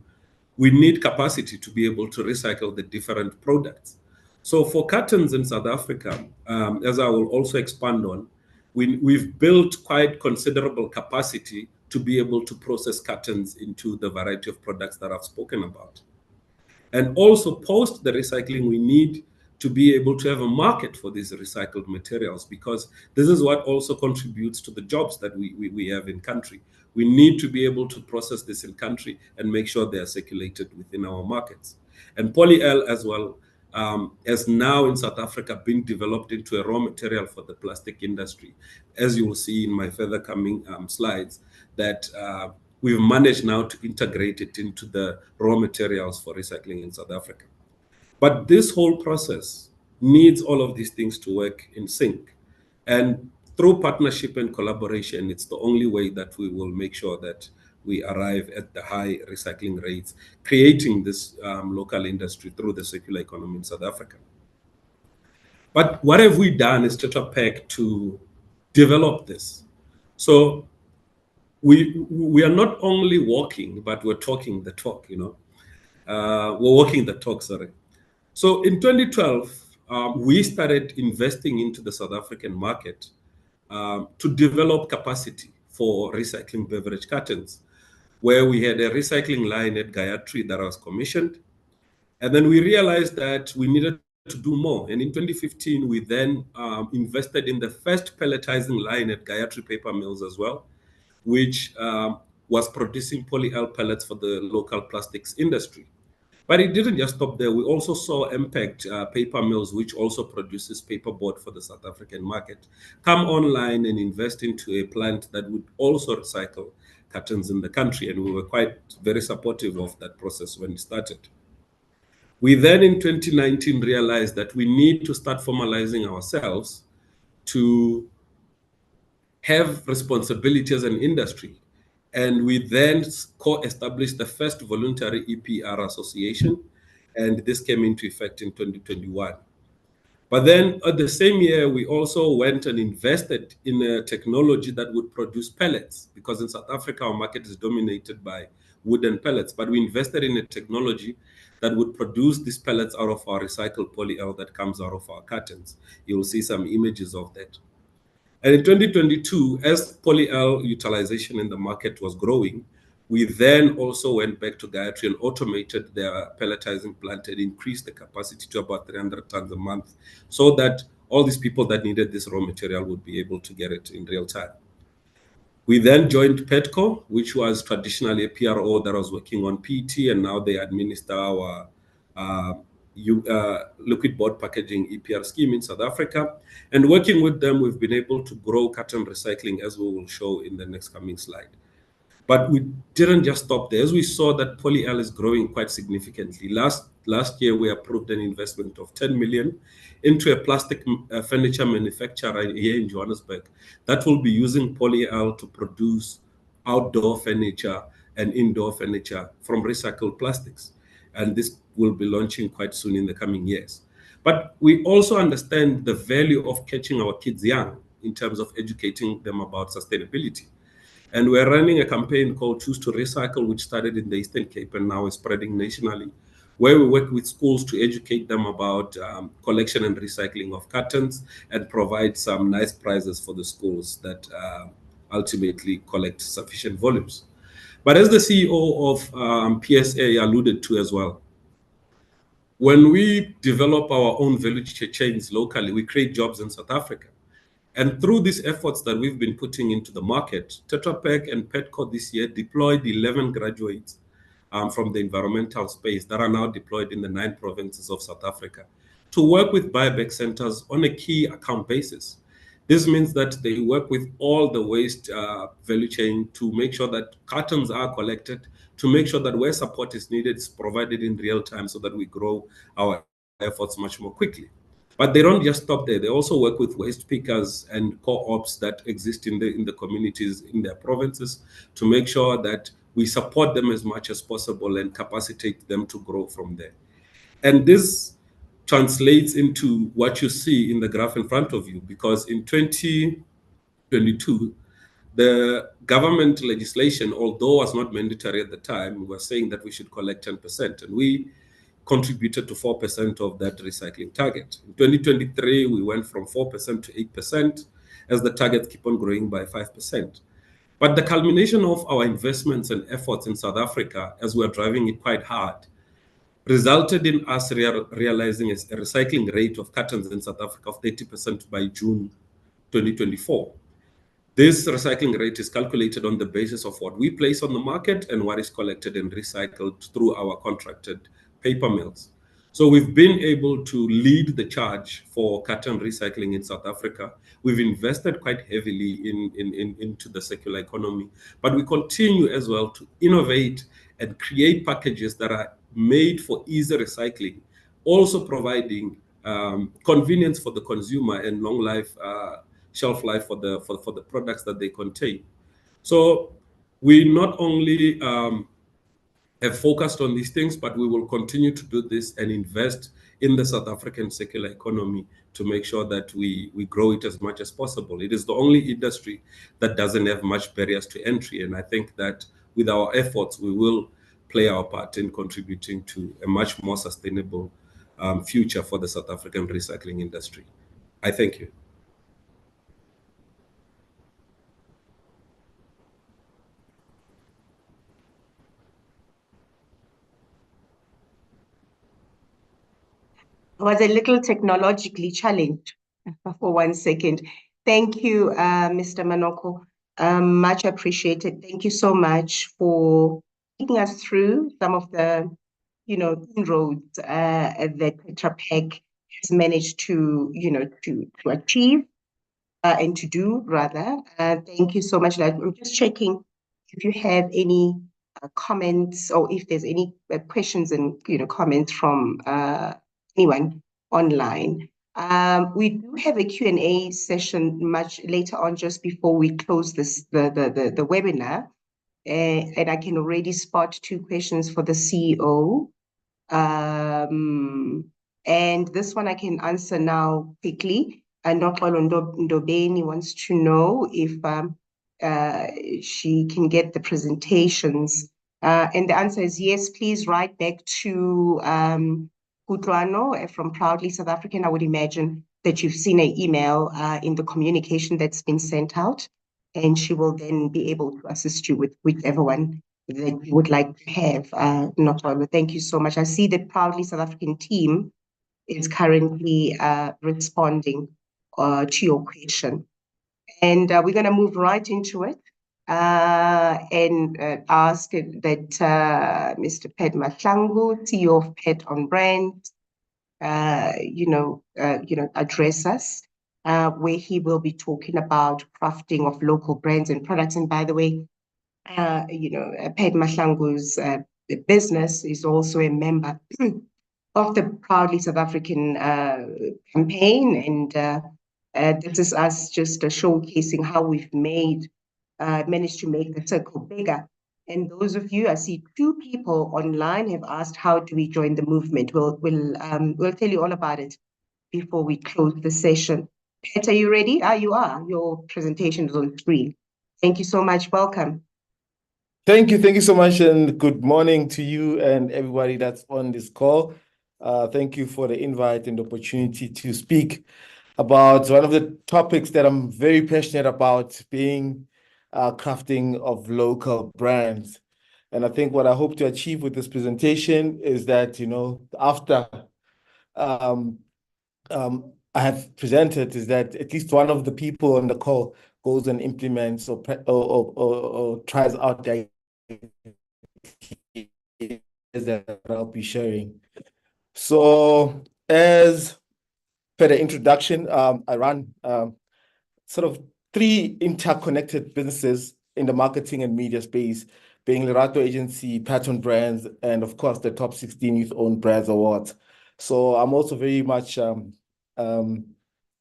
we need capacity to be able to recycle the different products. So for cartons in South Africa, as I will also expand on, we've built quite considerable capacity to be able to process cartons into the variety of products that I've spoken about. And also post the recycling, we need to be able to have a market for these recycled materials, because this is what also contributes to the jobs that we have in country. We need to be able to process this in country and make sure they are circulated within our markets. And polyol as well has now in South Africa been developed into a raw material for the plastic industry. As you will see in my further coming slides, that we've managed now to integrate it into the raw materials for recycling in South Africa. But this whole process needs all of these things to work in sync. And through partnership and collaboration, it's the only way that we will make sure that we arrive at the high recycling rates, creating this local industry through the circular economy in South Africa. But what have we done as Tetra Pak to develop this? So we are not only walking, but we're talking the talk, we're walking the talk, sorry. So in 2012, we started investing into the South African market to develop capacity for recycling beverage cartons, where we had a recycling line at Gayatri that was commissioned. And then we realized that we needed to do more. And in 2015, we then invested in the first pelletizing line at Gayatri Paper Mills as well, which was producing polyol pellets for the local plastics industry. But it didn't just stop there. We also saw Impact Paper Mills, which also produces paperboard for the South African market, come online and invest into a plant that would also recycle cartons in the country. And we were quite very supportive of that process when it started. We then in 2019 realized that we need to start formalizing ourselves to have responsibility as an industry. And we then co-established the first voluntary EPR association, and this came into effect in 2021. But then at the same year, we also went and invested in a technology that would produce pellets, because in South Africa, our market is dominated by wooden pellets. But we invested in a technology that would produce these pellets out of our recycled polyol that comes out of our cartons. You will see some images of that. And in 2022, as polyol utilization in the market was growing, we then also went back to Gayatri and automated their pelletizing plant and increased the capacity to about 300 tons a month, so that all these people that needed this raw material would be able to get it in real time. We then joined PETCO, which was traditionally a PRO that was working on PET, and now they administer our liquid board packaging EPR scheme in South Africa. And working with them, we've been able to grow carton recycling, as we will show in the next coming slide. But we didn't just stop there. As we saw that polyol is growing quite significantly. Last year, we approved an investment of 10 million into a plastic furniture manufacturer here in Johannesburg that will be using polyol to produce outdoor furniture and indoor furniture from recycled plastics. And this will be launching quite soon in the coming years. But we also understand the value of catching our kids young in terms of educating them about sustainability. And we're running a campaign called Choose to Recycle, which started in the Eastern Cape and now is spreading nationally, where we work with schools to educate them about collection and recycling of cartons and provide some nice prizes for the schools that ultimately collect sufficient volumes. But as the CEO of PSA alluded to as well, when we develop our own value chains locally, we create jobs in South Africa. And through these efforts that we've been putting into the market, Tetra Pak and PETCO this year deployed 11 graduates from the environmental space that are now deployed in the 9 provinces of South Africa to work with buyback centers on a key account basis. This means that they work with all the waste value chain to make sure that cartons are collected, to make sure that where support is needed is provided in real time so that we grow our efforts much more quickly. But they don't just stop there. They also work with waste pickers and co-ops that exist in the communities in their provinces to make sure that we support them as much as possible and capacitate them to grow from there. And this translates into what you see in the graph in front of you, because in 2022, the government legislation, although was not mandatory at the time, was saying that we should collect 10%. And we contributed to 4% of that recycling target. In 2023, we went from 4% to 8% as the targets keep on growing by 5%. But the culmination of our investments and efforts in South Africa, as we're driving it quite hard, resulted in us realizing a recycling rate of cartons in South Africa of 30% by June 2024. This recycling rate is calculated on the basis of what we place on the market and what is collected and recycled through our contracted paper mills. So we've been able to lead the charge for carton recycling in South Africa. We've invested quite heavily into the circular economy, but we continue as well to innovate and create packages that are made for easy recycling, also providing convenience for the consumer and long life, shelf life for the products that they contain. So we not only have focused on these things, but we will continue to do this and invest in the South African circular economy to make sure that we grow it as much as possible. It is the only industry that doesn't have much barriers to entry. And I think that with our efforts, we will play our part in contributing to a much more sustainable future for the South African recycling industry. I thank you. I was a little technologically challenged for 1 second. Thank you, Mr. Manoko. Much appreciated. Thank you so much for taking us through some of the, inroads that Tetra Pak has managed to, to achieve and to do rather. Thank you so much. I'm just checking if you have any comments or if there's any questions and comments from anyone online. We do have a Q&A session much later on, just before we close the webinar, and I can already spot 2 questions for the CEO. And this one I can answer now quickly. And Noxolo Ndobeni wants to know if she can get the presentations. And the answer is yes. Please write back to Kutlwano from Proudly South African. I would imagine that you've seen an email in the communication that's been sent out, and she will then be able to assist you with whichever one that you would like to have. Noxolo, thank you so much. I see the Proudly South African team is currently responding to your question. And we're going to move right into it and ask that Mr. Pet Mahlangu, CEO of Pet on Brand, address us, where he will be talking about crafting of local brands and products. And by the way, Pet Mahlangu's business is also a member of the Proudly South African campaign, and this is us just showcasing how we've managed to make the circle bigger. And those of you, I see 2 people online have asked, how do we join the movement? We'll tell you all about it before we close the session. Pet, are you ready? You are. Your presentation is on screen. Thank you so much. Welcome. Thank you so much, and good morning to you and everybody that's on this call. Thank you for the invite and the opportunity to speak about one of the topics that I'm very passionate about, being crafting of local brands. And I think what I hope to achieve with this presentation is that, after I have presented, is that at least one of the people on the call goes and implements or tries out the that I'll be sharing. So, as per the introduction, I run sort of 3 interconnected businesses in the marketing and media space, being Lerato Agency, Pattern Brands, and of course the Top 16 Youth-Owned Brands Awards. So I'm also very much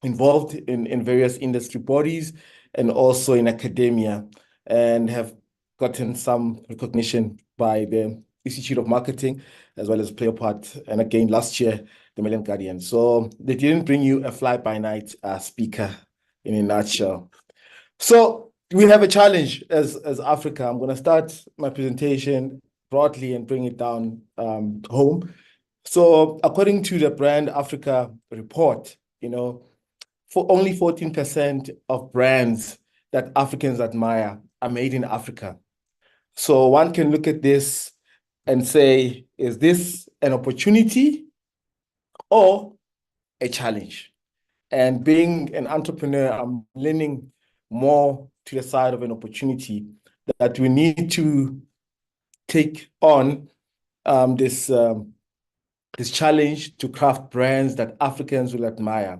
involved in various industry bodies and also in academia, and have gotten some recognition by the Institute of Marketing, as well as play a part, and again last year, the Million Guardian. So they didn't bring you a fly-by-night speaker in a nutshell. So we have a challenge as Africa. I'm going to start my presentation broadly and bring it down home. So according to the Brand Africa report, for only 14% of brands that Africans admire are made in Africa. So one can look at this and say, is this an opportunity or a challenge? And being an entrepreneur, I'm leaning more to the side of an opportunity, that we need to take on this challenge to craft brands that Africans will admire.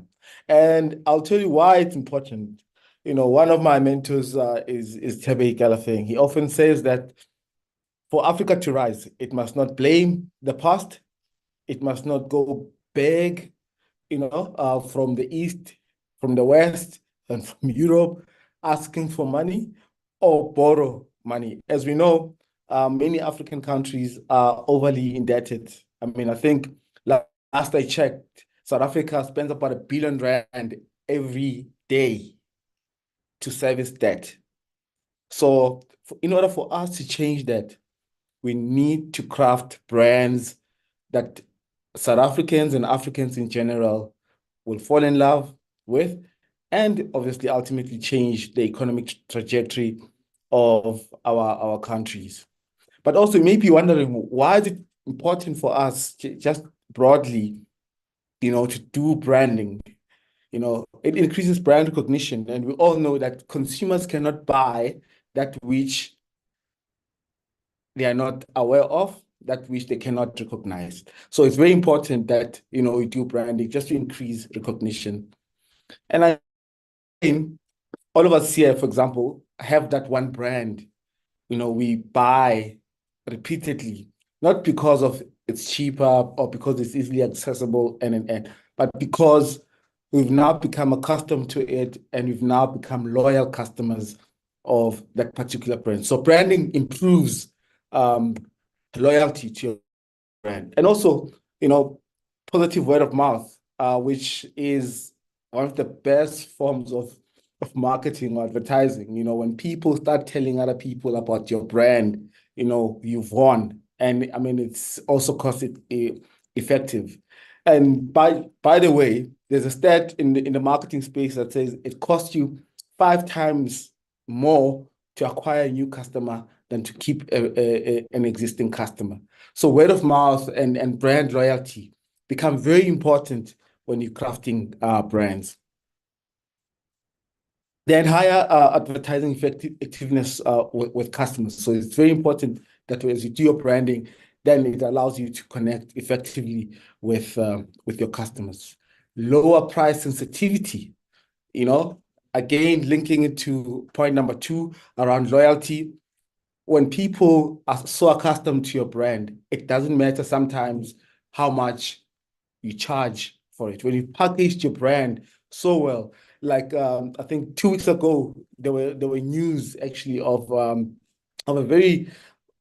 And I'll tell you why it's important. One of my mentors is Tebe Galafeng. He often says that for Africa to rise, it must not blame the past. It must not go beg, from the East, from the West, and from Europe, asking for money or borrow money. As we know, many African countries are overly indebted. I mean, I think last I checked, South Africa spends about R1 billion every day to service debt. So in order for us to change that, we need to craft brands that South Africans and Africans in general will fall in love with, and obviously ultimately change the economic trajectory of our countries. But also, you may be wondering, why is it important for us just broadly, to do branding? It increases brand recognition, and we all know that consumers cannot buy that which they are not aware of, that which they cannot recognize. So it's very important that, we do branding just to increase recognition. And I think all of us here, for example, have that one brand, we buy repeatedly, not because of it's cheaper or because it's easily accessible but because we've now become accustomed to it and we've now become loyal customers of that particular brand. So branding improves loyalty to your brand. And also, positive word of mouth, which is one of the best forms of marketing or advertising. When people start telling other people about your brand, you've won. And I mean, it's also cost effective. And by the way, there's a stat in the marketing space that says it costs you 5 times more to acquire a new customer than to keep an existing customer. So word of mouth and brand loyalty become very important when you're crafting brands. Then higher advertising effectiveness with customers. So it's very important that as you do your branding, then it allows you to connect effectively with your customers. Lower price sensitivity, again, linking it to point number 2 around loyalty. When people are so accustomed to your brand, it doesn't matter sometimes how much you charge for it. When you packaged your brand so well, like I think 2 weeks ago, there were news actually of a very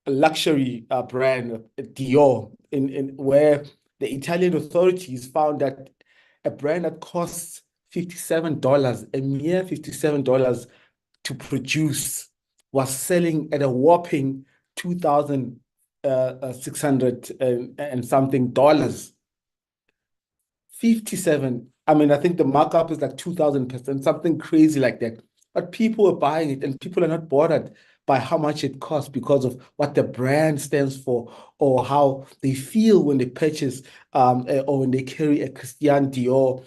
luxury brand, Dior, in where the Italian authorities found that a brand that costs $57, a mere $57 to produce, was selling at a whopping 2,600 and something dollars. 57. I mean, I think the markup is like 2,000%, something crazy like that. But people are buying it, and people are not bothered by how much it costs because of what the brand stands for or how they feel when they purchase or when they carry a Christian Dior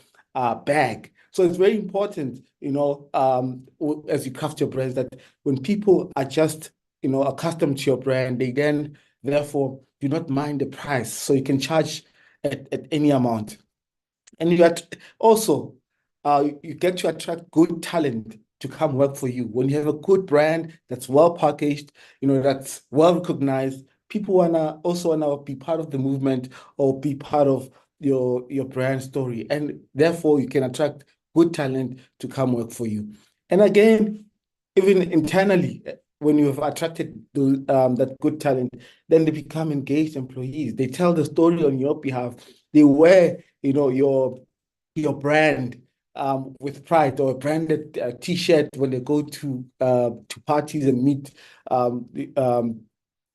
bag. So it's very important, as you craft your brands, that when people are just, accustomed to your brand, they then therefore do not mind the price. So you can charge at any amount. And you also, you get to attract good talent to come work for you. When you have a good brand that's well packaged, that's well recognized, people also wanna be part of the movement or be part of your brand story. And therefore you can attract good talent to come work for you. And again, even internally, when you have attracted that good talent, then they become engaged employees. They tell the story on your behalf. They wear, your brand with pride, or a branded T-shirt when they go to parties and meet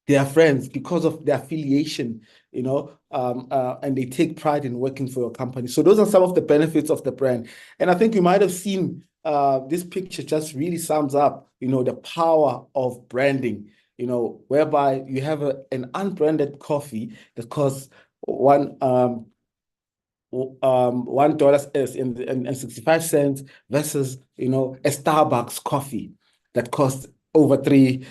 their friends because of their affiliation, and they take pride in working for your company. So those are some of the benefits of the brand. And I think you might have seen this picture just really sums up, the power of branding, whereby you have an unbranded coffee that costs $1.65 versus, a Starbucks coffee that costs over $3.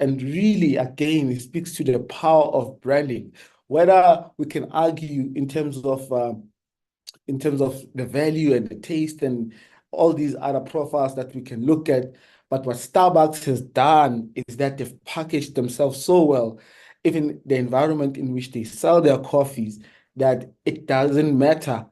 And really, again, it speaks to the power of branding. Whether we can argue in terms of the value and the taste and all these other profiles that we can look at, but what Starbucks has done is that they've packaged themselves so well, even the environment in which they sell their coffees, that it doesn't matter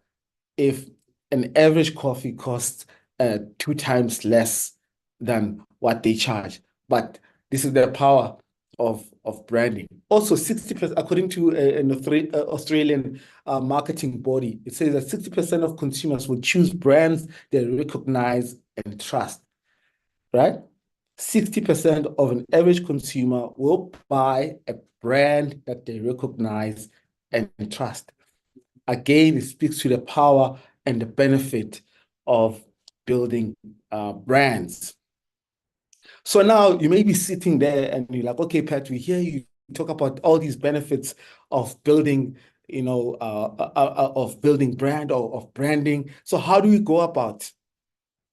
if an average coffee costs 2 times less than what they charge. But this is their power. of branding. Also, 60%, according to an Australian marketing body, it says that 60% of consumers will choose brands they recognize and trust, right? 60% of an average consumer will buy a brand that they recognize and trust. Again, it speaks to the power and the benefit of building brands. So now you may be sitting there and you're like, okay, Pat, we hear you talk about all these benefits of building, of building brand or of branding. So how do we go about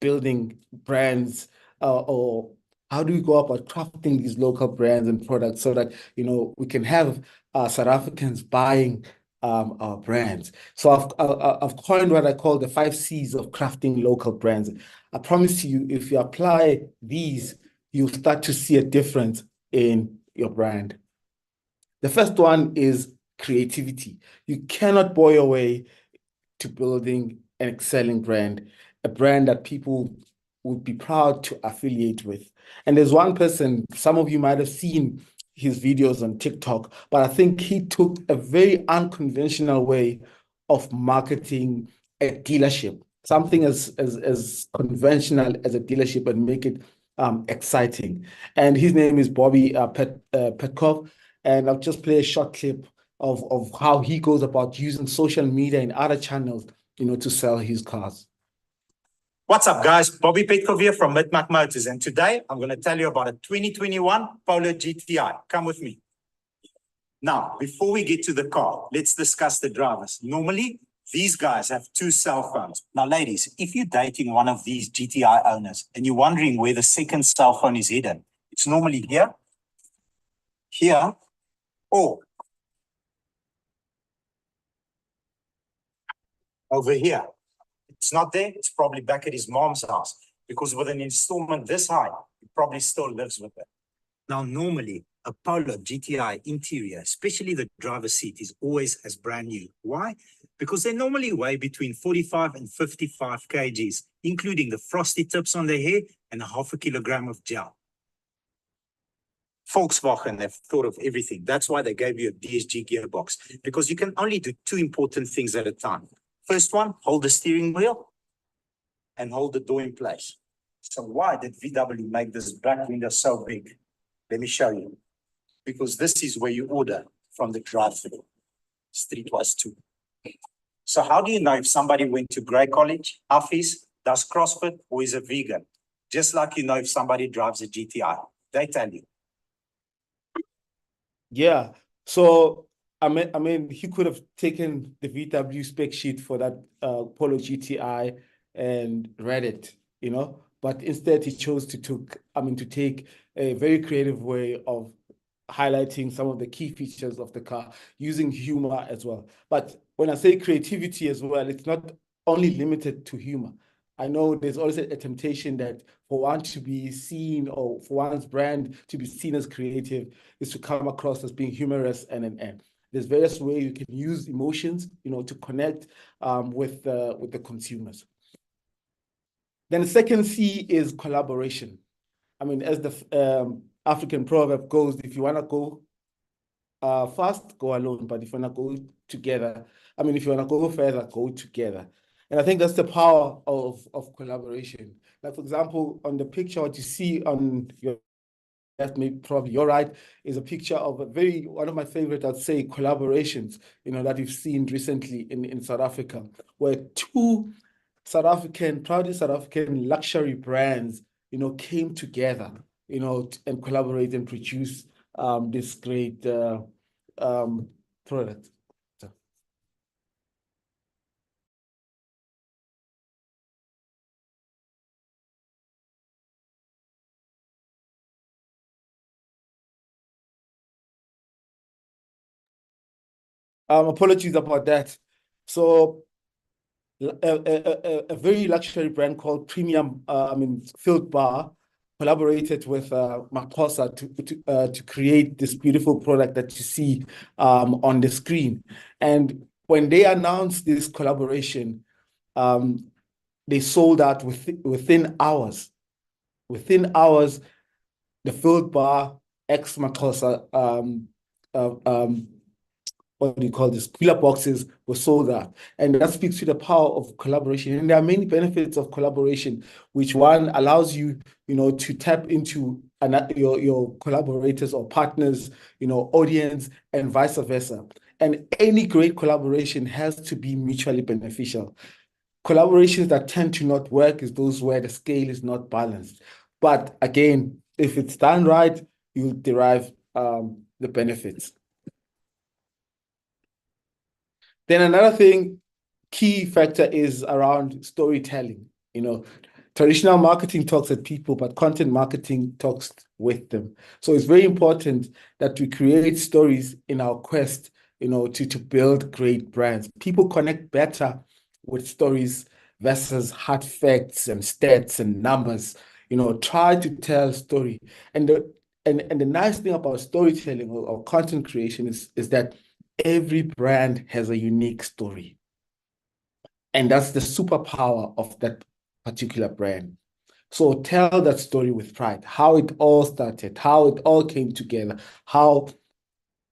building brands, or how do we go about crafting these local brands and products so that, we can have South Africans buying our brands? So I've coined what I call the 5 C's of crafting local brands. I promise you, if you apply these, you'll start to see a difference in your brand. The first one is creativity. You cannot boil your way to building an excelling brand, a brand that people would be proud to affiliate with. And there's one person, some of you might have seen his videos on TikTok, but I think he took a very unconventional way of marketing a dealership, something as conventional as a dealership, and make it exciting. And his name is Bobby Petkov. And I'll just play a short clip of how he goes about using social media and other channels, to sell his cars. What's up, guys? Bobby Petkov here from Midmac Motors, and today I'm going to tell you about a 2021 Polo GTI. Come with me. Now, before we get to the car, let's discuss the drivers. Normally, these guys have 2 cell phones. Now, ladies, if you're dating one of these GTI owners and you're wondering where the second cell phone is hidden, it's normally here, or over here. It's not there, it's probably back at his mom's house, because with an installment this high, he probably still lives with it. Now, normally, a Polo GTI interior, especially the driver's seat, is always as brand new. Why? Because they normally weigh between 45 and 55 kgs, including the frosty tips on their hair and a half a kilogram of gel. Volkswagen have thought of everything. That's why they gave you a DSG gearbox, because you can only do 2 important things at a time. First one, hold the steering wheel and hold the door in place. So why did VW make this back window so big? Let me show you. Because this is where you order from the drive-thru. Streetwise 2. So how do you know if somebody went to Grey College, Office, does CrossFit, or is a vegan? Just like you know if somebody drives a GTI. They tell you. Yeah. So I mean, he could have taken the VW spec sheet for that Polo GTI and read it, but instead he chose to take a very creative way of highlighting some of the key features of the car, using humor as well. But when I say creativity as well, it's not only limited to humor. I know there's always a temptation that for one to be seen, or for one's brand to be seen as creative, is to come across as being humorous and. There's various ways you can use emotions, to connect with the consumers. Then the second C is collaboration. I mean, as the African proverb goes, if you want to go fast, go alone. But if you want to go together, if you want to go further, go together. And I think that's the power of collaboration. Like, for example, on the picture, what you see on your left, maybe probably you're right, is a picture of one of my favorite, I'd say, collaborations, that we've seen recently in South Africa, where 2 proudly South African luxury brands, came together, and collaborate and produce this great product. Apologies about that. So a very luxury brand called Premium, Field Bar, collaborated with Maposa to create this beautiful product that you see on the screen. And when they announced this collaboration, they sold out within hours. Within hours, the Field Bar X Makosa what do you call this, cooler boxes were sold out. And that speaks to the power of collaboration. And there are many benefits of collaboration, which one allows you, to tap into your collaborators or partners, audience, and vice versa. And any great collaboration has to be mutually beneficial. Collaborations that tend to not work is those where the scale is not balanced. But again, if it's done right, you'll derive the benefits. Then another key factor is around storytelling. Traditional marketing talks at people, but content marketing talks with them. So it's very important that we create stories in our quest, to build great brands. People connect better with stories versus hard facts and stats and numbers. Try to tell a story. And the nice thing about storytelling or content creation is that every brand has a unique story. And that's the superpower of that particular brand. So tell that story with pride, how it all started, how it all came together, how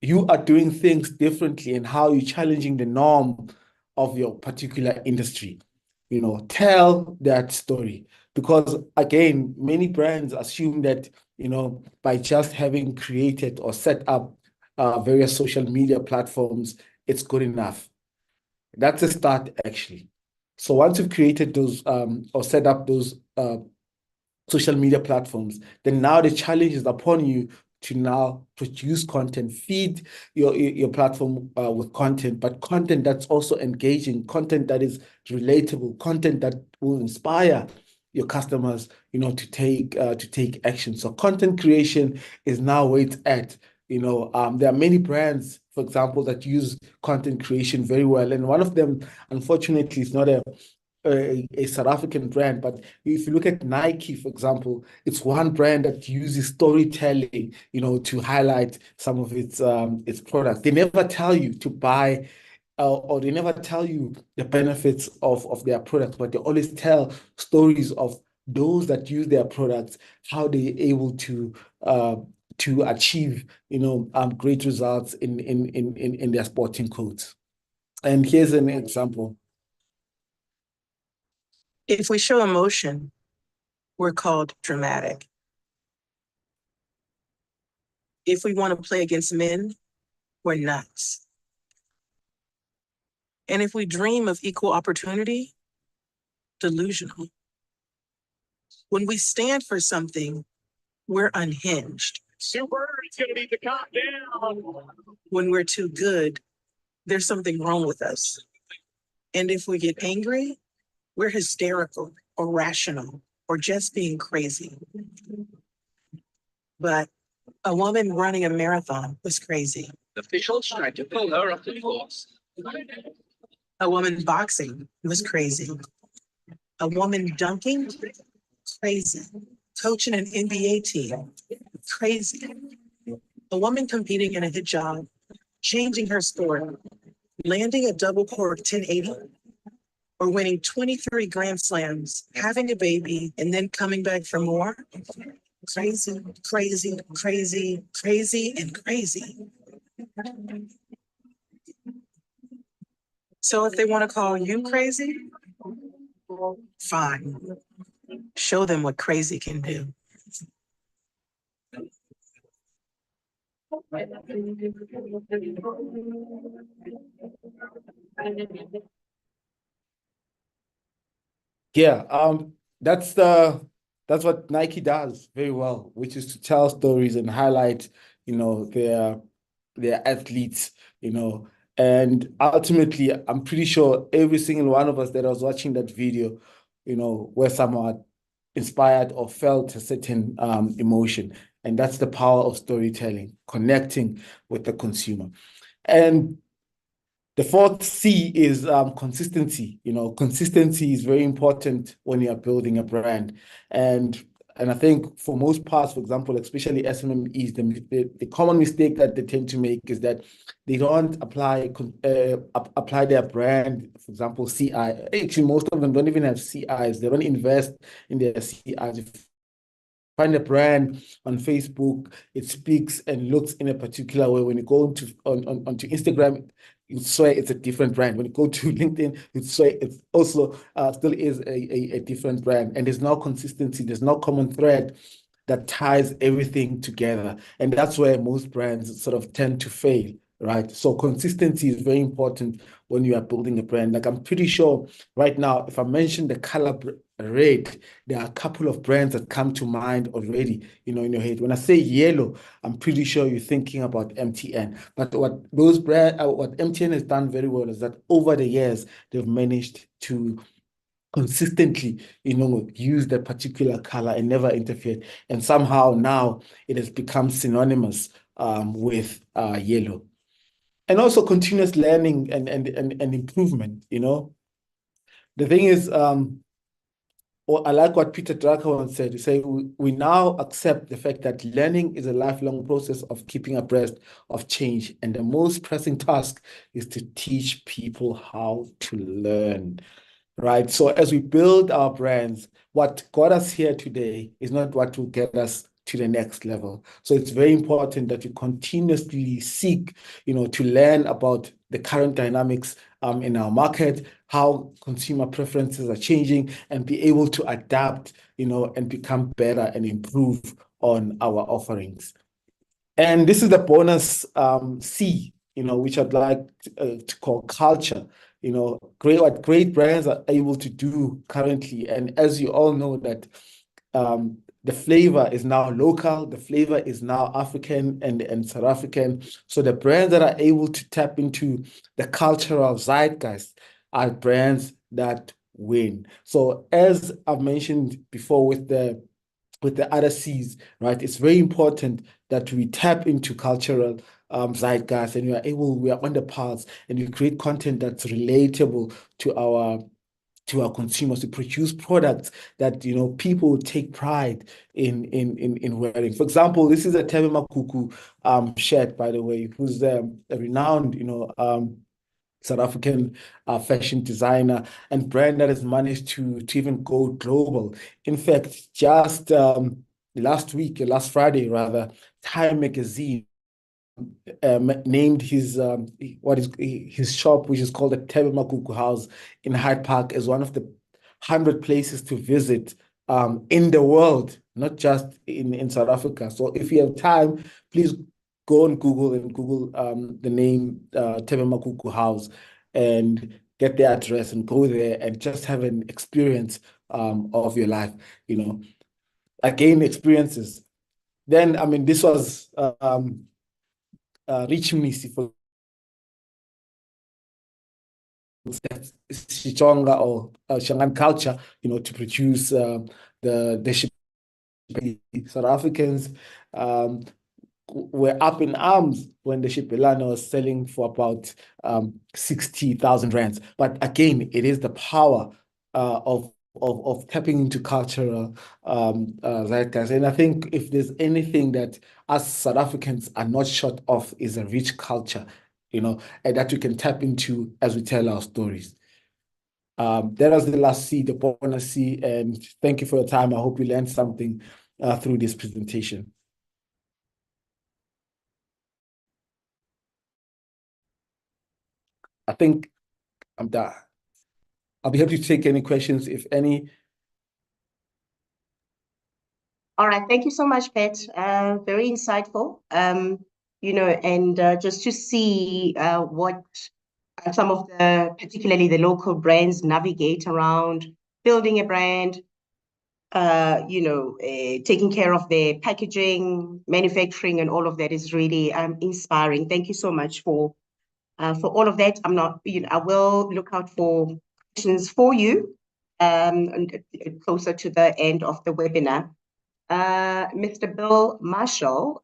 you are doing things differently and how you're challenging the norm of your particular industry. Tell that story. Because again, many brands assume that, by just having created or set up various social media platforms, it's good enough. That's a start, actually. So once you've created those or set up those social media platforms, then now the challenge is upon you to now produce content, feed your platform with content, but content that's also engaging, content that is relatable, content that will inspire your customers, to take action. So content creation is now where it's at. There are many brands, for example, that use content creation very well. And one of them, unfortunately, is not a South African brand, but if you look at Nike, for example, it's one brand that uses storytelling, to highlight some of its products. They never tell you to buy or they never tell you the benefits of their products, but they always tell stories of those that use their products, how they're able to achieve, great results in their sporting codes. And here's an example. If we show emotion, we're called dramatic. If we want to play against men, we're nuts. And if we dream of equal opportunity, delusional. When we stand for something, we're unhinged. Super, it's gonna need to calm down. When we're too good, there's something wrong with us. And if we get angry, we're hysterical or rational or just being crazy. But a woman running a marathon was crazy. Officials tried to pull her off the course. A woman boxing was crazy. A woman dunking, crazy. Coaching an NBA team, crazy. A woman competing in a hijab, changing her sport, landing a double cork 1080, or winning 23 Grand Slams, having a baby, and then coming back for more. Crazy, crazy, crazy, crazy, and crazy. So if they want to call you crazy, fine. Show them what crazy can do. Yeah, that's what Nike does very well, which is to tell stories and highlight, their athletes, and ultimately, I'm pretty sure every single one of us that was watching that video, were somewhat inspired or felt a certain emotion. And that's the power of storytelling, connecting with the consumer. And the fourth C is consistency. Consistency is very important when you are building a brand. And I think for most parts, for example, especially SMMEs, the common mistake that they tend to make is that they don't apply their brand, for example, CI. Actually, most of them don't even have CIs. They don't invest in their CIs. find a brand on Facebook, it speaks and looks in a particular way. When you go onto Instagram, you swear it's a different brand. When you go to LinkedIn, you swear it's also still is a different brand. And there's no consistency, there's no common thread that ties everything together. And that's where most brands sort of tend to fail, right? So consistency is very important when you are building a brand. Like I'm pretty sure right now, if I mention the color red, there are a couple of brands that come to mind already, in your head. When I say yellow, I'm pretty sure you're thinking about MTN. But what MTN has done very well is that over the years, they've managed to consistently, use that particular color and never interfered. And somehow now it has become synonymous with yellow. And also continuous learning and improvement, The thing is, I like what Peter Drucker once said. He said, we now accept the fact that learning is a lifelong process of keeping abreast of change. And the most pressing task is to teach people how to learn. Right. So as we build our brands, what got us here today is not what will get us to the next level. So it's very important that you continuously seek, to learn about the current dynamics in our market, how consumer preferences are changing, and be able to adapt, and become better and improve on our offerings. And this is the bonus C, which I'd like to call culture. What great brands are able to do currently. And as you all know that the flavor is now local, the flavor is now African and South African. So the brands that are able to tap into the cultural zeitgeist are brands that win. So as I've mentioned before with the other C's, right? It's very important that we tap into cultural zeitgeist, and we are on the pulse, and we create content that's relatable to our consumers, to produce products that people take pride in wearing. For example, this is a Tebe Makuku shirt, by the way, who's a renowned South African fashion designer and brand that has managed to even go global. In fact, just last Friday rather, Time Magazine named his shop, which is called the Tebe Makuku House in Hyde Park, as one of the 100 places to visit in the world, not just in South Africa. So if you have time, please go on Google and Google the name Tebe Makuku House and get the address and go there and just have an experience of your life, Again, experiences. Then, this was Rich Mnisi for Sichonga or Shangan culture, to produce the South Africans were up in arms when the Shipelana was selling for about 60,000 rands. But again, it is the power of tapping into cultural zeitgeist. And I think if there's anything that us South Africans are not short of, is a rich culture, and that we can tap into as we tell our stories. That was the last C, the bonus C, and thank you for your time. I hope you learned something through this presentation. I think I'm done. I'll be happy to take any questions, if any. All right, thank you so much, Pat. Very insightful. And just to see what some of particularly the local brands navigate around building a brand, taking care of their packaging, manufacturing, and all of that is really inspiring. Thank you so much for all of that. I will look out for questions for you and closer to the end of the webinar. Mr. Bill Marshall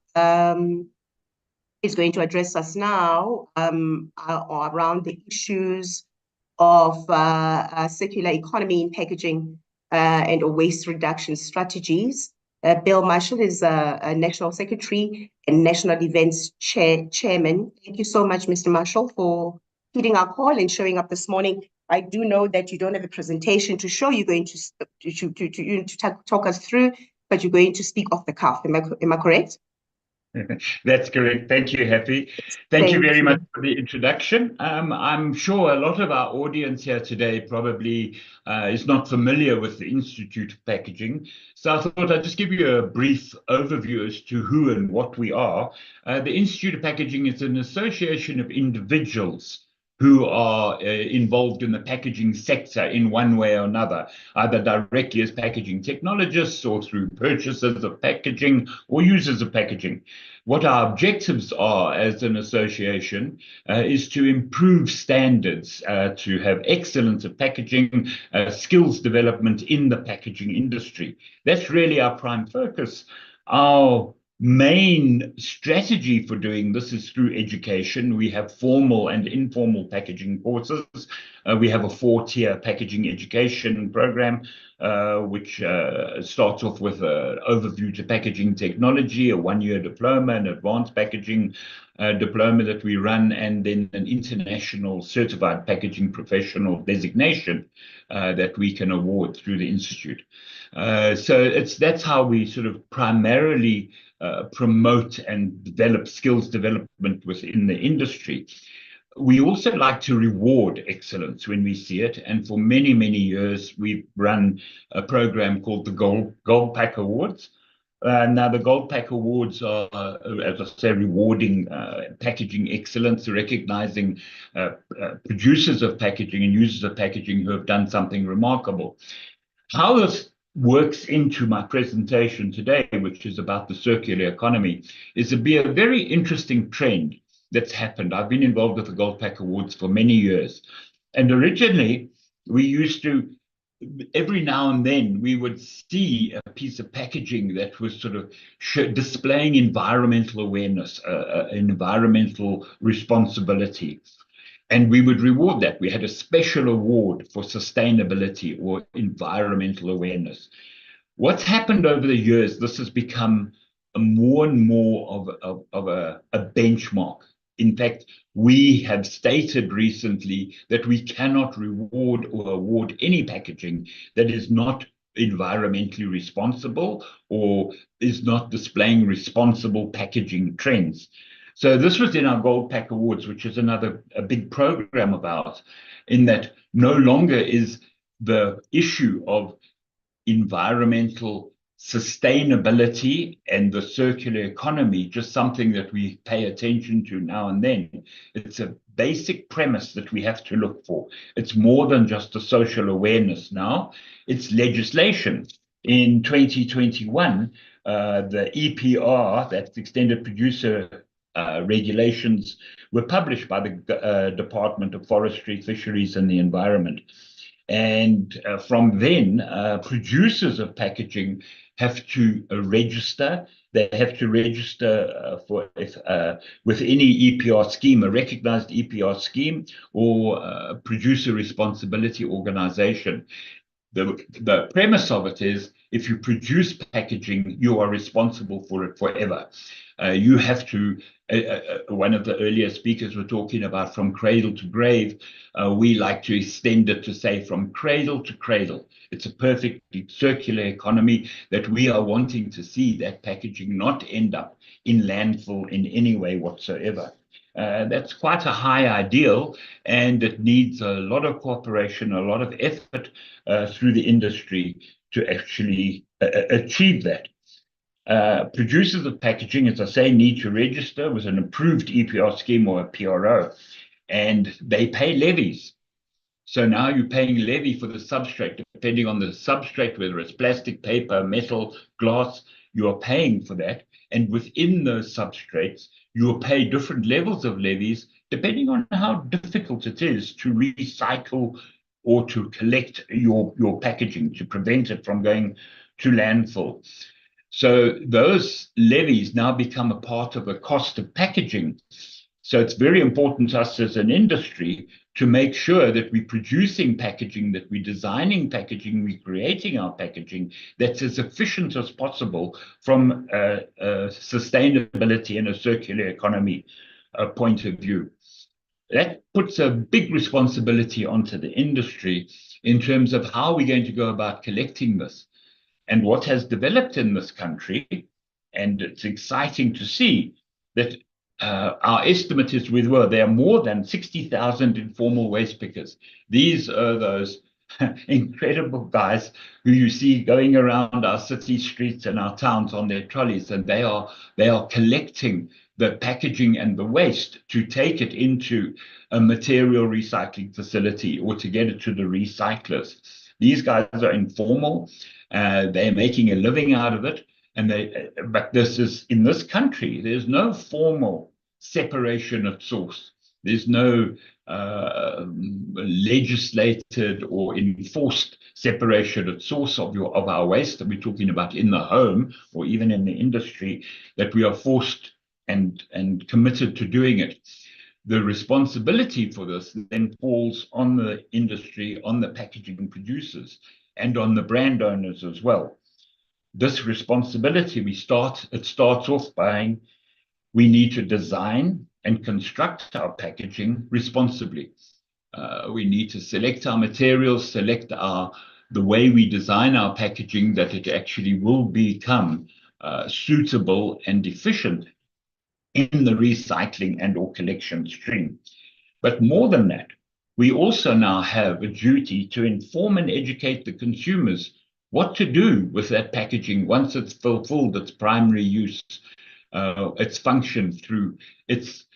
is going to address us now around the issues of circular economy in packaging and waste reduction strategies. Bill Marshall is a National Secretary and National Events Chairman. Thank you so much, Mr. Marshall, for heeding our call and showing up this morning. I do know that you don't have a presentation to show. You're going to talk us through but you're going to speak off the cuff. Am I correct? That's correct. Thank you, Happy. Thank you very you. much for the introduction. I'm sure a lot of our audience here today probably is not familiar with the Institute of Packaging. So I thought I'd just give you a brief overview as to who and what we are. The Institute of Packaging is an association of individuals who are involved in the packaging sector in one way or another, either directly as packaging technologists or through purchasers of packaging or users of packaging. What our objectives are as an association is to improve standards, to have excellence of packaging, skills development in the packaging industry. That's really our prime focus. Our main strategy for doing this is through education. We have formal and informal packaging courses. We have a 4-tier packaging education program, which starts off with an overview to packaging technology, a 1-year diploma, an advanced packaging diploma that we run, and then an international certified packaging professional designation that we can award through the Institute. So that's how we sort of primarily promote and develop skills development within the industry. We also like to reward excellence when we see it. And for many, many years, we've run a program called the Gold Pack Awards. Now, the Gold Pack Awards are, as I say, rewarding packaging excellence, recognizing producers of packaging and users of packaging who have done something remarkable. How this works into my presentation today, which is about the circular economy, is to be a very interesting trend that's happened. I've been involved with the Gold Pack Awards for many years. And originally, we used to, every now and then, we would see a piece of packaging that was sort of displaying environmental awareness, environmental responsibility. And we would reward that. We had a special award for sustainability or environmental awareness. What's happened over the years, this has become more and more of a benchmark. In fact, we have stated recently that we cannot reward or award any packaging that is not environmentally responsible or is not displaying responsible packaging trends. So this was in our Gold Pack Awards, which is a big program of ours, in that no longer is the issue of environmental sustainability and the circular economy just something that we pay attention to now and then. It's a basic premise that we have to look for. It's more than just a social awareness now. It's legislation. In 2021, the EPR, that's Extended Producer regulations, were published by the Department of Forestry, Fisheries and the Environment. And from then, producers of packaging have to register. They have to register with any EPR scheme, a recognized EPR scheme, or producer responsibility organization. The premise of it is, if you produce packaging, you are responsible for it forever. You have to, one of the earlier speakers were talking about from cradle to grave. We like to extend it to say from cradle to cradle. It's a perfectly circular economy that we are wanting to see that packaging not end up in landfill in any way whatsoever. That's quite a high ideal, and it needs a lot of cooperation, a lot of effort through the industry to actually achieve that. Producers of packaging, as I say, need to register with an approved EPR scheme or a PRO, and they pay levies. So now you're paying levy for the substrate, depending on the substrate, whether it's plastic, paper, metal, glass, you are paying for that. And within those substrates, you will pay different levels of levies, depending on how difficult it is to recycle or to collect your packaging, to prevent it from going to landfill. So those levies now become a part of the cost of packaging. So it's very important to us as an industry to make sure that we're producing packaging, that we're designing packaging, we're creating our packaging that's as efficient as possible from a sustainability and a circular economy point of view. That puts a big responsibility onto the industry in terms of how we're going to go about collecting this. And what has developed in this country, and it's exciting to see that our estimate is there are more than 60,000 informal waste pickers. These are those incredible guys who you see going around our city streets and our towns on their trolleys, and they are collecting the packaging and the waste to take it into a material recycling facility or to get it to the recyclers. These guys are informal. They're making a living out of it. But this is, in this country, there's no formal separation at source. There's no legislated or enforced separation at source of our waste that we're talking about in the home or even in the industry, that we are forced and committed to doing it. The responsibility for this then falls on the industry, on the packaging producers, and on the brand owners as well. This responsibility, it starts off by, we need to design and construct our packaging responsibly. We need to select our materials, select the way we design our packaging, that it actually will become suitable and efficient in the recycling and or collection stream. But more than that, we also now have a duty to inform and educate the consumers what to do with that packaging once it's fulfilled its primary use, its function through its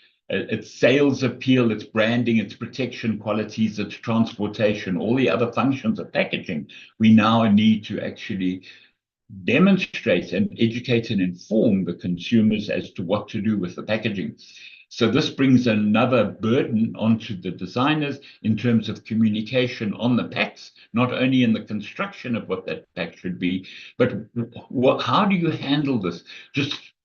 sales appeal, its branding, its protection qualities, its transportation, all the other functions of packaging. We now need to actually demonstrate and educate and inform the consumers as to what to do with the packaging. So this brings another burden onto the designers in terms of communication on the packs, not only in the construction of what that pack should be, but how do you handle this?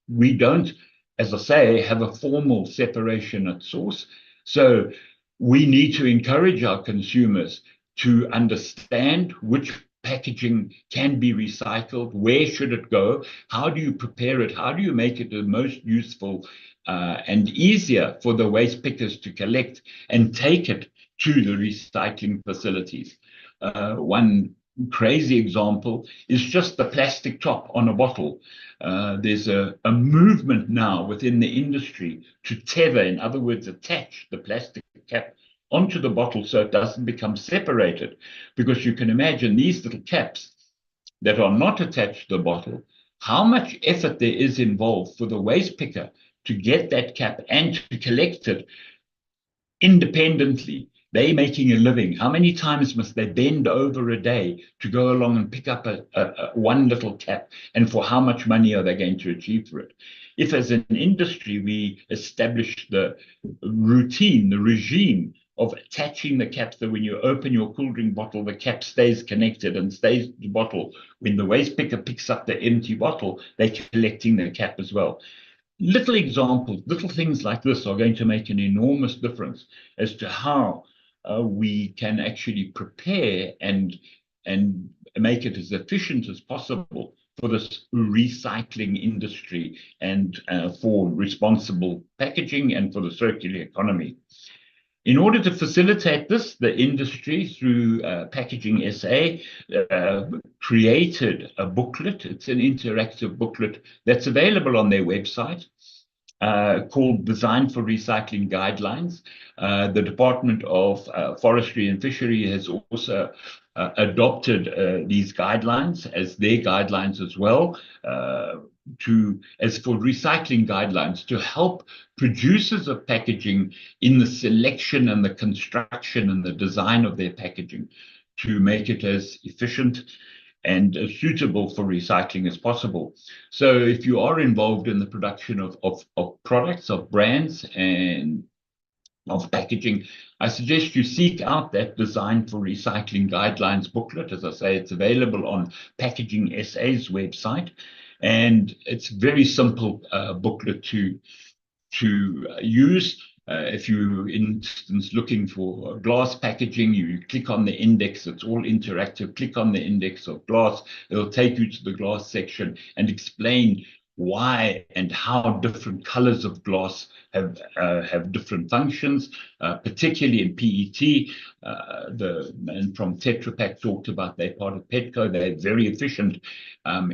We don't, as I say, have a formal separation at source. So we need to encourage our consumers to understand which packaging can be recycled, where should it go, how do you prepare it, how do you make it the most useful and easier for the waste pickers to collect and take it to the recycling facilities. One crazy example is just the plastic top on a bottle. There's a movement now within the industry to tether, in other words, attach the plastic cap onto the bottle so it doesn't become separated. Because you can imagine these little caps that are not attached to the bottle, how much effort there is involved for the waste picker to get that cap and to collect it independently. They're making a living. How many times must they bend over a day to go along and pick up one little cap? And for how much money are they going to achieve for it? If as an industry we establish the routine, the regime of attaching the cap, so when you open your cool drink bottle, the cap stays connected and stays in the bottle. When the waste picker picks up the empty bottle, they're collecting the cap as well. Little examples, little things like this are going to make an enormous difference as to how we can actually prepare and make it as efficient as possible for this recycling industry and for responsible packaging and for the circular economy. In order to facilitate this, the industry, through Packaging SA, created a booklet. It's an interactive booklet that's available on their website called Design for Recycling Guidelines. The Department of Forestry and Fishery has also adopted these guidelines as their guidelines as well, as for recycling guidelines, to help producers of packaging in the selection and the construction and the design of their packaging to make it as efficient and as suitable for recycling as possible. So if you are involved in the production of products, of brands and of packaging, I suggest you seek out that Design for Recycling Guidelines booklet. As I say, it's available on Packaging SA's website. And it's a very simple booklet to use. If you're, in instance, looking for glass packaging, you click on the index. It's all interactive. Click on the index of glass. It'll take you to the glass section and explain why and how different colors of glass have different functions, particularly in PET. The man from Tetra Pak talked about they're part of Petco. They're very efficient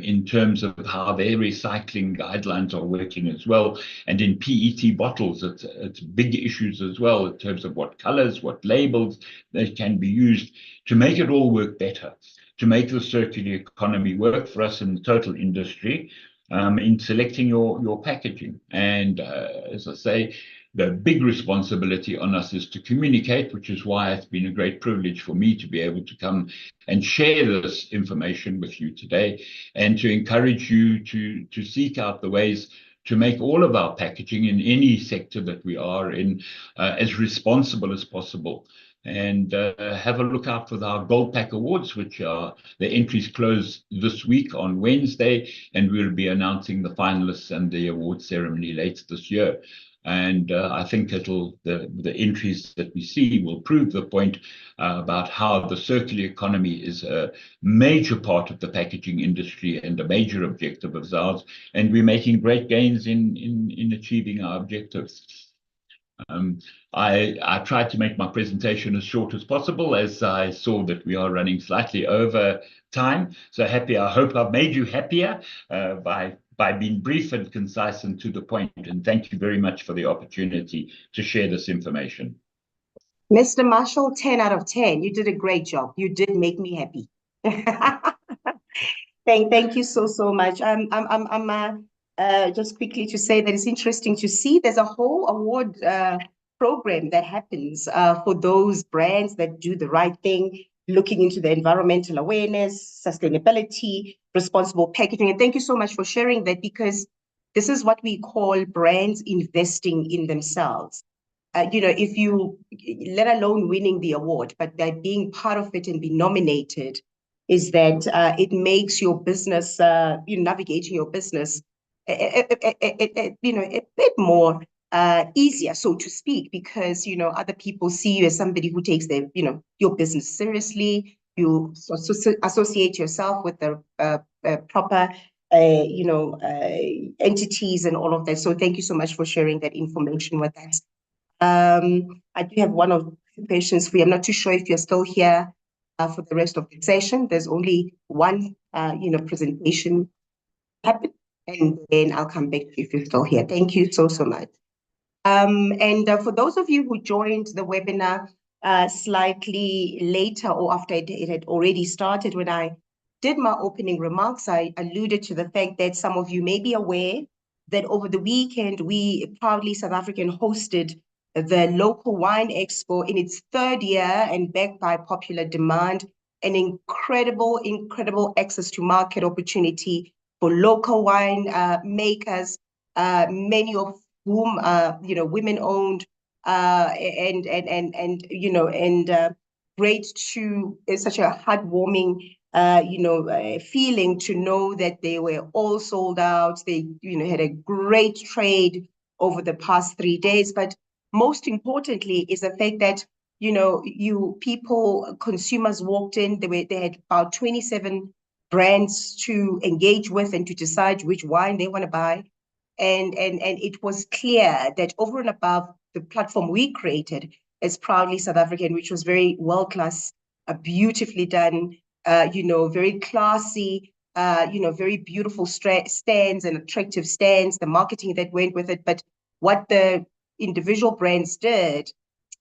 in terms of how their recycling guidelines are working as well. And in PET bottles, it's big issues as well in terms of what colors, what labels that can be used to make it all work better, to make the circular economy work for us in the total industry. In selecting your packaging. And as I say, the big responsibility on us is to communicate, which is why it's been a great privilege for me to be able to come and share this information with you today, and to encourage you to seek out the ways to make all of our packaging in any sector that we are in as responsible as possible. And have a look out for our Gold Pack Awards, which are the entries close this week on Wednesday, and we'll be announcing the finalists and the award ceremony later this year. And I think the entries that we see will prove the point about how the circular economy is a major part of the packaging industry and a major objective of ours, and we're making great gains in achieving our objectives. I tried to make my presentation as short as possible, as I saw that we are running slightly over time. So happy, I hope I've made you happier by being brief and concise and to the point. And thank you very much for the opportunity to share this information. Mr. Marshall, 10 out of 10. You did a great job. You did make me happy. Thank you so much. Just quickly to say that it's interesting to see there's a whole award program that happens for those brands that do the right thing, looking into the environmental awareness, sustainability, responsible packaging. And thank you so much for sharing that, because this is what we call brands investing in themselves. If you, let alone winning the award, but that being part of it and be nominated, is that it makes your business, navigating your business, a bit more easier, so to speak, because, other people see you as somebody who takes their, your business seriously. You associate yourself with the proper, entities and all of that. So thank you so much for sharing that information with us. I do have one or two patients free. I'm not too sure if you're still here for the rest of the session. There's only one, presentation happen, and then I'll come back to you if you're still here. Thank you so much. And for those of you who joined the webinar slightly later or after it had already started, when I did my opening remarks, I alluded to the fact that some of you may be aware that over the weekend, we proudly South African hosted the local wine expo in its third year, and backed by popular demand, an incredible access to market opportunity for local wine makers, many of whom women-owned, great to, it's such a heartwarming feeling to know that they were all sold out. They had a great trade over the past 3 days, but most importantly is the fact that consumers walked in. They had about 27 brands to engage with and to decide which wine they want to buy. And it was clear that over and above the platform we created as Proudly South African, which was very world-class, beautifully done, very classy, very beautiful stands and attractive stands, the marketing that went with it. But what the individual brands did,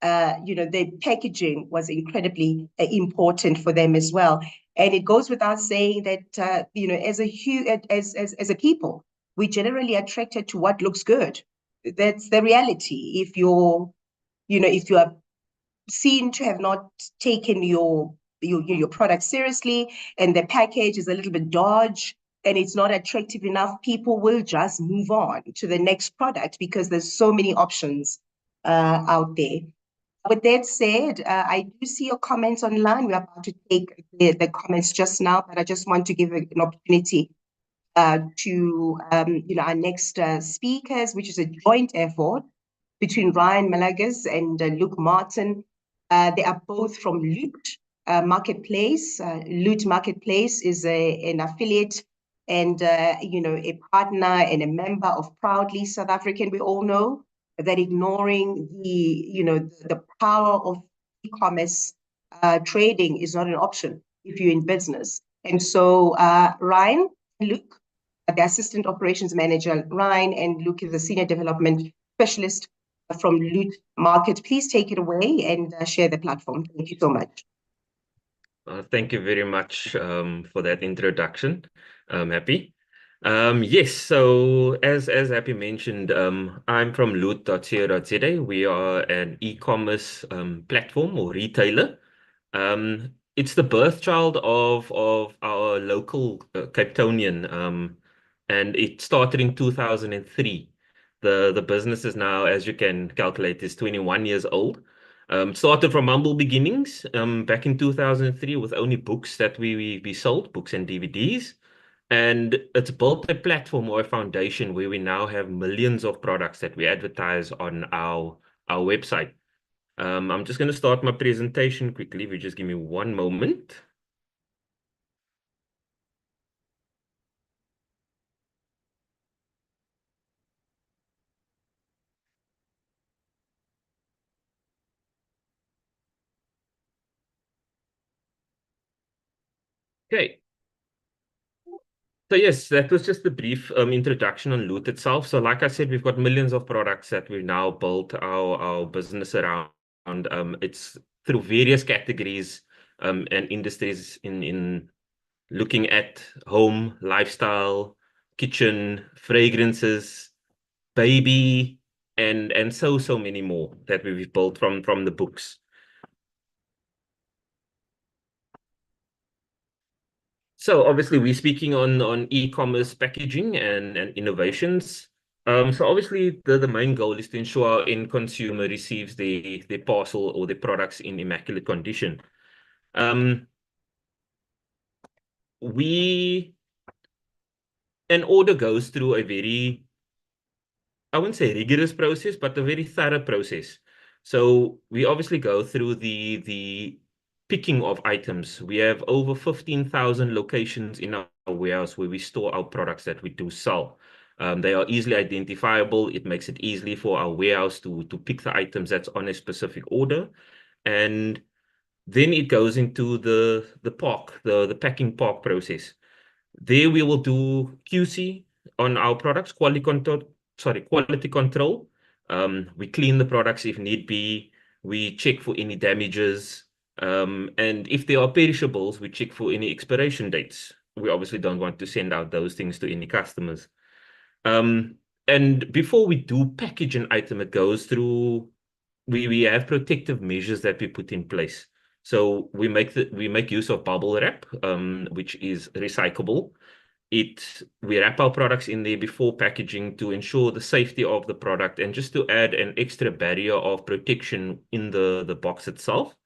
their packaging was incredibly important for them as well. And it goes without saying that, as a people, we're generally attracted to what looks good. That's the reality. If you are seen to have not taken your product seriously, and the package is a little bit dodgy and it's not attractive enough, people will just move on to the next product because there's so many options out there. With that said, I do see your comments online. We're about to take the comments just now, but I just want to give an opportunity to our next speakers, which is a joint effort between Ryan Malagas and Luke Martin. They are both from Loot Marketplace. Loot Marketplace is an affiliate and a partner and a member of Proudly South African. We all know that ignoring the power of e-commerce trading is not an option if you're in business. And so Ryan, Luke, the Assistant Operations Manager, Ryan, and Luke is the Senior Development Specialist from Loot Market. Please take it away and share the platform. Thank you so much. Thank you very much for that introduction, Happy. Yes, so as Happy mentioned, I'm from loot.co.za. We are an e-commerce platform or retailer. It's the birth child of our local Cape Townian, and it started in 2003. The business is now, as you can calculate, is 21 years old. Started from humble beginnings back in 2003 with only books that we sold, books and DVDs. And it's built a platform or a foundation where we now have millions of products that we advertise on our website. I'm just going to start my presentation quickly. If you just give me one moment. Okay. So yes, that was just a brief introduction on Loot itself. So like I said, we've got millions of products that we've now built our business around. It's through various categories and industries in looking at home, lifestyle, kitchen, fragrances, baby, and so many more that we've built from the books. So obviously we're speaking on e-commerce packaging and innovations. So obviously the main goal is to ensure our end consumer receives the parcel or the products in immaculate condition. An order goes through a very, I wouldn't say rigorous process, but a very thorough process. So we obviously go through the picking of items. We have over 15,000 locations in our warehouse where we store our products that we do sell. They are easily identifiable. It makes it easy for our warehouse to pick the items that's on a specific order. And then it goes into the packing park process. There we will do QC on our products, quality control. We clean the products if need be. We check for any damages. And if there are perishables, we check for any expiration dates. We obviously don't want to send out those things to any customers. And before we do package an item, it goes through, we have protective measures that we put in place. So we make use of bubble wrap, which is recyclable. We wrap our products in there before packaging to ensure the safety of the product and just to add an extra barrier of protection in the box itself.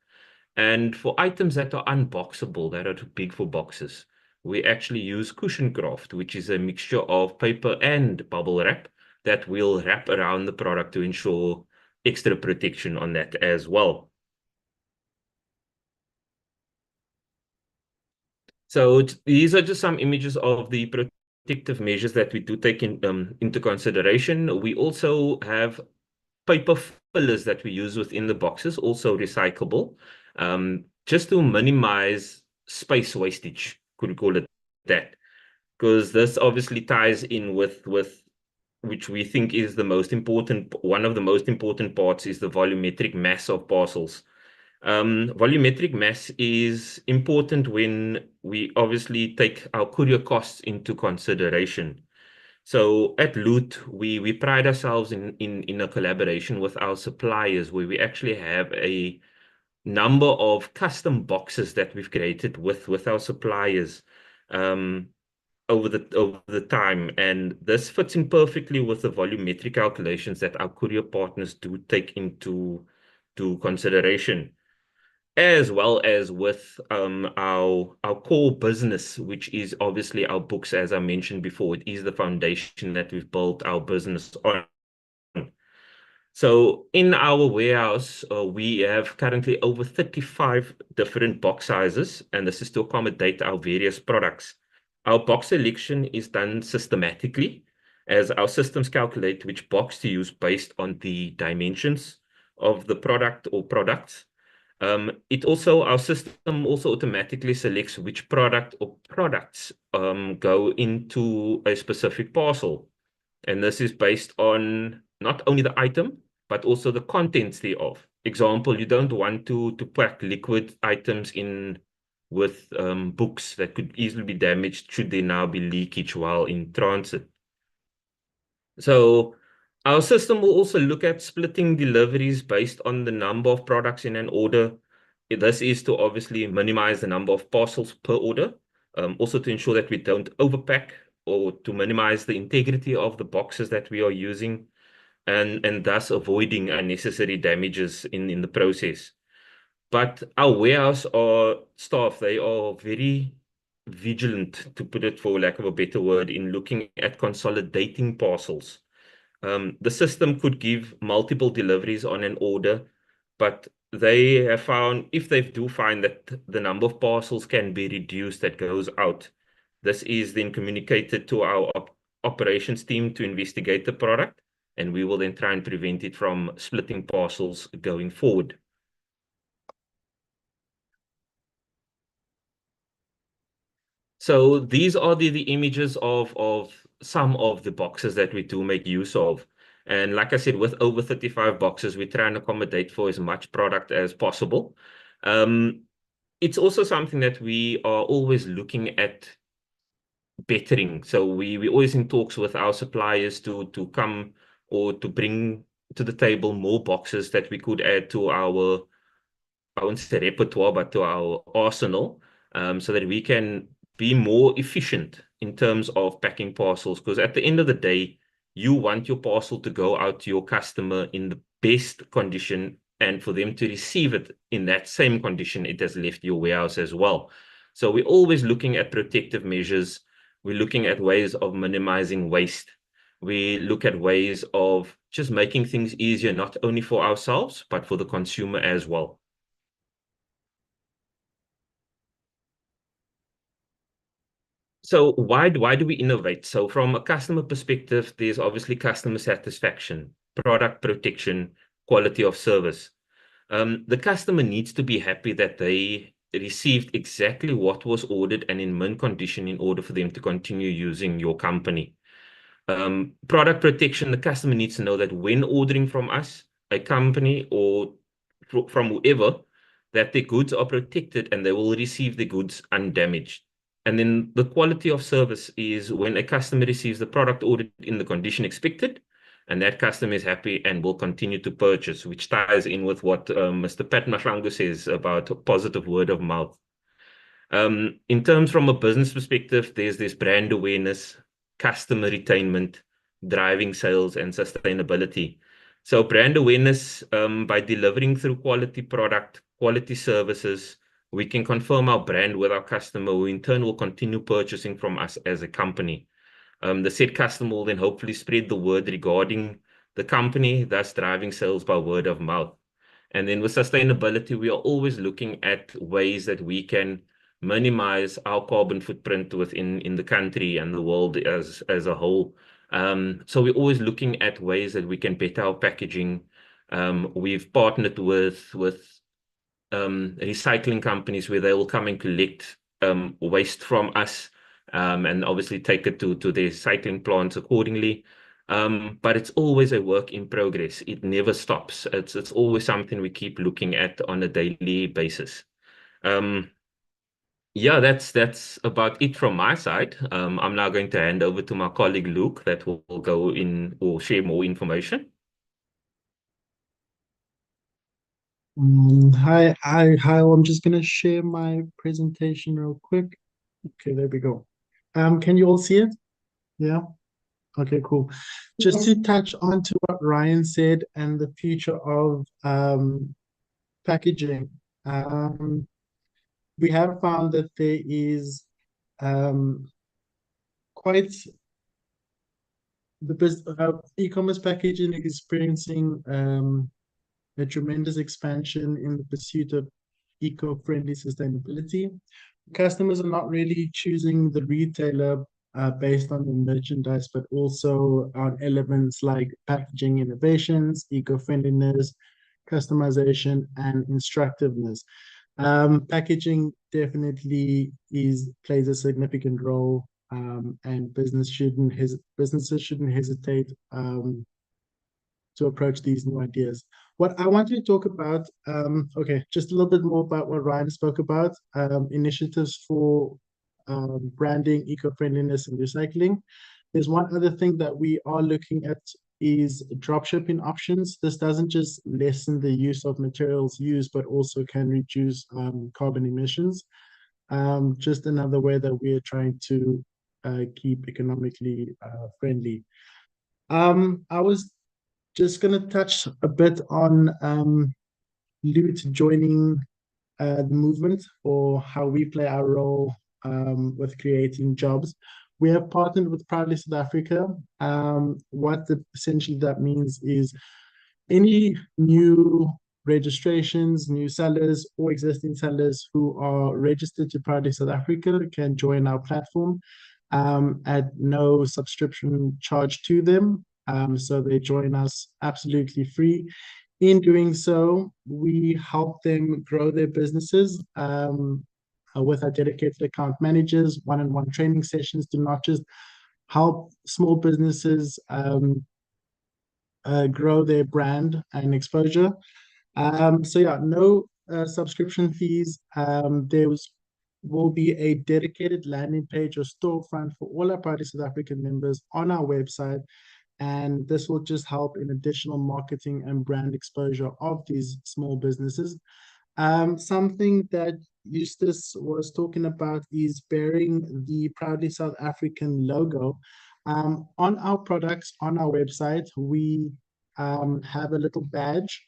And for items that are unboxable, that are too big for boxes, we actually use cushion craft, which is a mixture of paper and bubble wrap that we'll wrap around the product to ensure extra protection on that as well. So these are just some images of the protective measures that we do take into consideration. We also have paper fillers that we use within the boxes, also recyclable, just to minimize space wastage, could we call it that? Because this obviously ties in with which we think is the most important, one of the most important parts is the volumetric mass of parcels. Volumetric mass is important when we obviously take our courier costs into consideration. So at Loot, we pride ourselves in a collaboration with our suppliers where we actually have a number of custom boxes that we've created with our suppliers over the time. And this fits in perfectly with the volumetric calculations that our courier partners do take into consideration, as well as with our core business, which is obviously our books. As I mentioned before, it is the foundation that we've built our business on. So in our warehouse, we have currently over 35 different box sizes, and this is to accommodate our various products. Our box selection is done systematically, as our systems calculate which box to use based on the dimensions of the product or products. Our system also automatically selects which product or products go into a specific parcel. And this is based on not only the item, but also the contents thereof. Example, you don't want to pack liquid items in with books that could easily be damaged should there now be leakage while in transit. So our system will also look at splitting deliveries based on the number of products in an order. This is to obviously minimize the number of parcels per order, also to ensure that we don't overpack or to minimize the integrity of the boxes that we are using, and thus avoiding unnecessary damages in the process. But our warehouse staff, they are very vigilant, to put it for lack of a better word, in looking at consolidating parcels. The system could give multiple deliveries on an order, but they have found, if they do find that the number of parcels can be reduced that goes out, this is then communicated to our operations team to investigate the product, and we will then try and prevent it from splitting parcels going forward. So these are the images of some of the boxes that we do make use of. And like I said, with over 35 boxes, we try and accommodate for as much product as possible. It's also something that we are always looking at bettering. So we always in talks with our suppliers to come or to bring to the table more boxes that we could add to our, I won't say repertoire, but to our arsenal, so that we can be more efficient in terms of packing parcels. Because at the end of the day, you want your parcel to go out to your customer in the best condition and for them to receive it in that same condition it has left your warehouse as well. So we're always looking at protective measures. We're looking at ways of minimizing waste. We look at ways of just making things easier, not only for ourselves, but for the consumer as well. So why do we innovate? So from a customer perspective, there's obviously customer satisfaction, product protection, quality of service. The customer needs to be happy that they received exactly what was ordered and in mint condition in order for them to continue using your company. Product protection, the customer needs to know that when ordering from us, a company, or from whoever, that their goods are protected and they will receive the goods undamaged. And then the quality of service is when a customer receives the product ordered in the condition expected, and that customer is happy and will continue to purchase, which ties in with what Mr. Pat Mahlangu says about positive word of mouth. In terms from a business perspective, there's this brand awareness, customer retainment, driving sales, and sustainability. So brand awareness, by delivering through quality product, quality services, we can confirm our brand with our customer, who in turn will continue purchasing from us as a company. The said customer will then hopefully spread the word regarding the company, thus driving sales by word of mouth. And then with sustainability, we are always looking at ways that we can minimize our carbon footprint in the country and the world as a whole. So we're always looking at ways that we can better our packaging. We've partnered with recycling companies where they will come and collect waste from us, and obviously take it to their recycling plants accordingly. But it's always a work in progress. It never stops. It's always something we keep looking at on a daily basis. Yeah, that's about it from my side. I'm now going to hand over to my colleague Luke that will go in or share more information. Hi. I'm just gonna share my presentation real quick. Okay, there we go. Can you all see it? Yeah. Okay, cool. Just to touch on to what Ryan said and the future of packaging. We have found that there is quite the e-commerce packaging experiencing a tremendous expansion in the pursuit of eco-friendly sustainability. customers are not really choosing the retailer based on the merchandise, but also on elements like packaging innovations, eco-friendliness, customization, and instructiveness. Packaging definitely plays a significant role, and businesses shouldn't hesitate to approach these new ideas. What I want to talk about, okay, just a little bit more about what Ryan spoke about, initiatives for branding, eco-friendliness, and recycling. There's one other thing that we are looking at is dropshipping options. This doesn't just lessen the use of materials used, but also can reduce carbon emissions. Just another way that we are trying to keep economically friendly. I was just going to touch a bit on Loot joining the movement, or how we play our role with creating jobs. We have partnered with Proudly South Africa. Essentially that means is any new registrations, new sellers or existing sellers who are registered to Proudly South Africa can join our platform at no subscription charge to them. So they join us absolutely free. In doing so, we help them grow their businesses with our dedicated account managers, one-on-one training sessions to not just help small businesses grow their brand and exposure. So yeah, no subscription fees. There will be a dedicated landing page or storefront for all our Proudly South African members on our website. And this will just help in additional marketing and brand exposure of these small businesses. Something that Eustace was talking about is bearing the Proudly South African logo. On our products, on our website, we have a little badge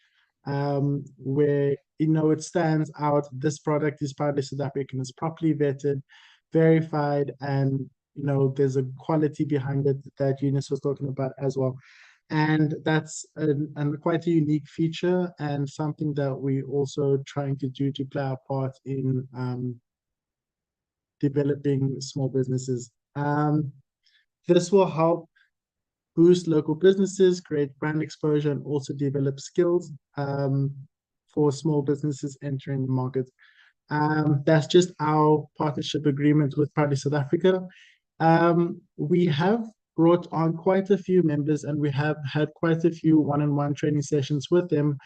where, you know, it stands out. This product is Proudly South African, it's properly vetted, verified, and you know, there's a quality behind it that Eunice was talking about as well. And that's quite a unique feature, and something that we also trying to do to play our part in developing small businesses. This will help boost local businesses, create brand exposure, and also develop skills for small businesses entering the market. That's just our partnership agreement with Proudly South Africa. We have brought on quite a few members, and we have had quite a few one-on-one training sessions with them,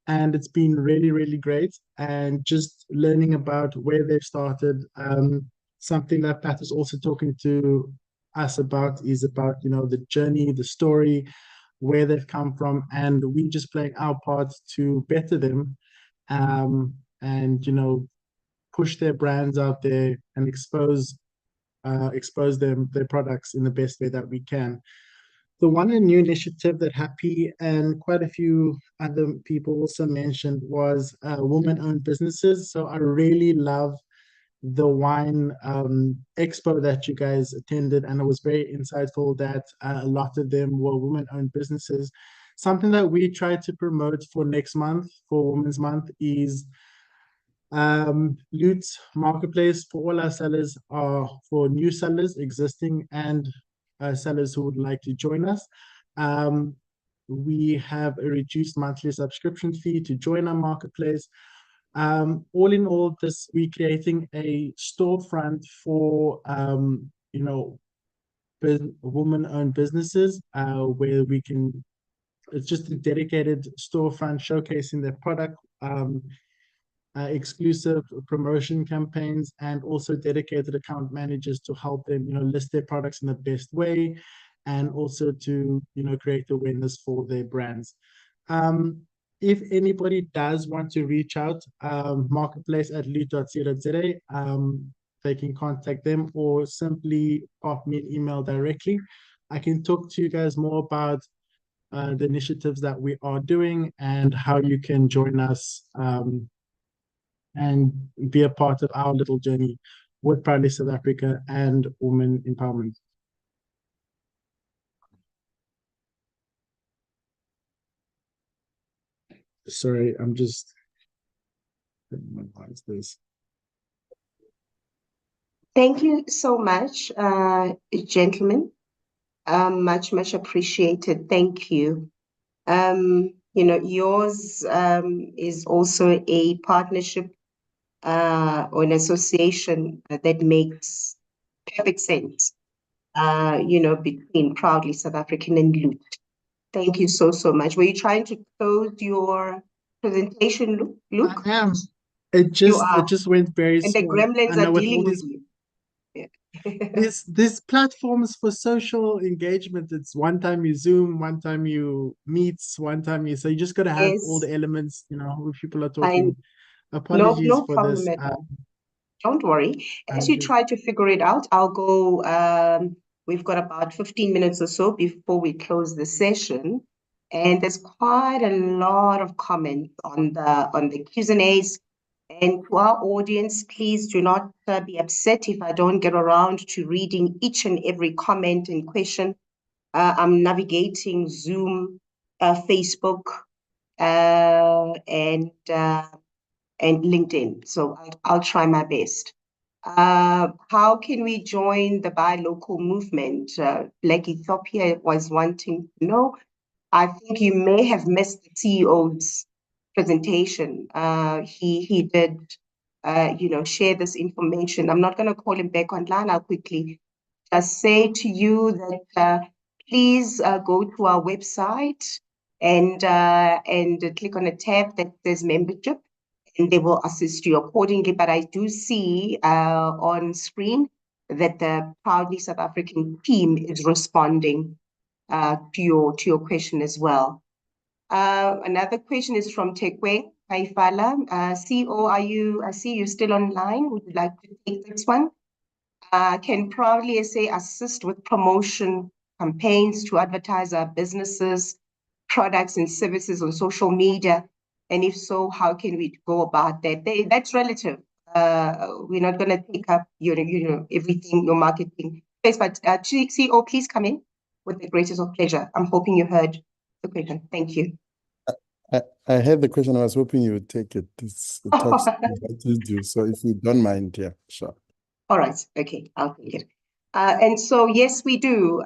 and it's been really, really great. And just learning about where they've started. Something that Pat is also talking to us about is about, you know, the journey, the story, where they've come from, and we just playing our part to better them, and you know, push their brands out there and expose their products in the best way that we can. The one new initiative that Happy and quite a few other people also mentioned was women-owned businesses. So I really love the wine expo that you guys attended, and it was very insightful that a lot of them were women-owned businesses. Something that we try to promote for next month, for Women's Month, is Loot's marketplace for all our sellers are for new sellers, existing, and sellers who would like to join us. We have a reduced monthly subscription fee to join our marketplace. All in all, we're creating a storefront for you know, woman-owned businesses where we can. It's just a dedicated storefront showcasing their product. Exclusive promotion campaigns, and also dedicated account managers to help them, you know, list their products in the best way, and also to, you know, create awareness for their brands. If anybody does want to reach out, marketplace@loot.co.za, they can contact them or simply pop me an email directly. I can talk to you guys more about the initiatives that we are doing and how you can join us and be a part of our little journey with Proudly South Africa and women empowerment. Sorry, I'm just, what is this? Thank you so much, gentlemen. Much appreciated. Thank you. Yours is also a partnership or an association that makes perfect sense, between Proudly South African and Loot. Thank you so much. Were you trying to close your presentation, Luke? I am. It just went very And the small. gremlins I know are with dealing all with these you. Yeah. this platforms for social engagement. It's one time you Zoom, one time you Meets, one time you. So you just got to have all Yes, the elements. If people are I talking. Apologies no for problem this. at all. Don't worry. As I'm you just try to figure it out, I'll go. We've got about 15 minutes or so before we close the session, and there's quite a lot of comments on the Q&As. And to our audience, please do not be upset if I don't get around to reading each and every comment and question. I'm navigating Zoom, Facebook, and LinkedIn. So I'll try my best. How can we join the buy local movement? Black Ethiopia was wanting to know. I think you may have missed the CEO's presentation. He did, share this information. I'm not going to call him back online. I'll quickly just say to you that please go to our website and click on a tab that says membership, and they will assist you accordingly. But I do see on screen that the Proudly South African team is responding to your question as well. Another question is from Tekwe Kaifala. CEO, I see you still online. Would you like to take this one? Can Proudly SA assist with promotion campaigns to advertise our businesses, products and services on social media? And if so, how can we go about that? That's relative. We're not going to take up everything, your marketing space, but CEO, please come in with the greatest of pleasure. I'm hoping you heard the question. Thank you. I heard the question. I was hoping you would take it. It's the talks that you do. So if you don't mind, yeah, sure. All right. Okay, I'll take it. And so, yes, we do,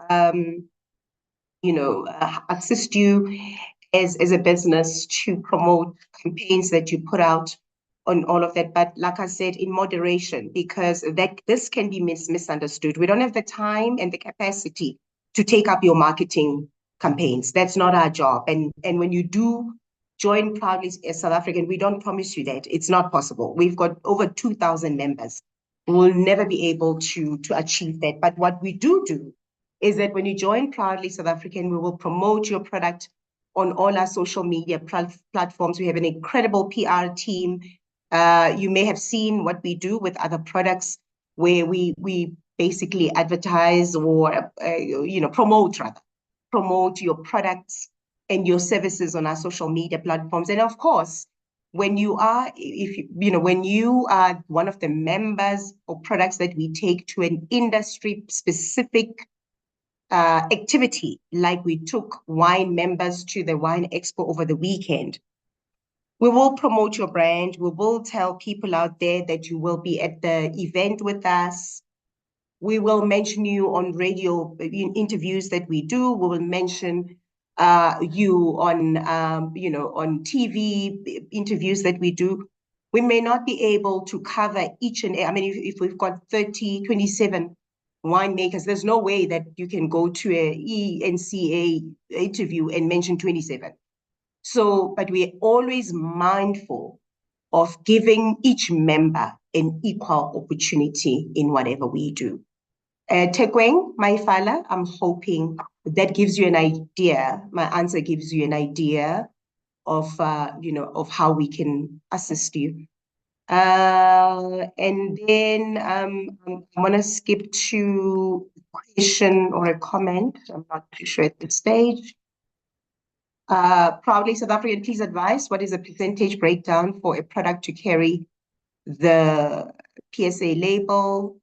assist you as a business to promote campaigns that you put out on all of that. But like I said, in moderation, because this can be misunderstood. We don't have the time and the capacity to take up your marketing campaigns. That's not our job. And when you do join Proudly as South African, we don't promise you that. It's not possible. We've got over 2,000 members. We'll never be able to achieve that. But what we do is that when you join Proudly South African, we will promote your product on all our social media platforms. We have an incredible PR team. You may have seen what we do with other products where we basically advertise or, promote your products and your services on our social media platforms. And of course, when you are one of the members or products that we take to an industry specific activity, like we took wine members to the Wine Expo over the weekend, we will promote your brand. We will tell people out there that you will be at the event with us. We will mention you on radio interviews that we do. We will mention you on, on TV interviews that we do. We may not be able to cover each and, if we've got 27 winemakers, there's no way that you can go to a ENCA interview and mention 27. So, but we're always mindful of giving each member an equal opportunity in whatever we do. Tekweng Maifala, I'm hoping that gives you an idea. My answer gives you an idea of, of how we can assist you. And then I'm going to skip to a question or a comment. I'm not too sure at this stage. Proudly South African, please advise what is the percentage breakdown for a product to carry the PSA label?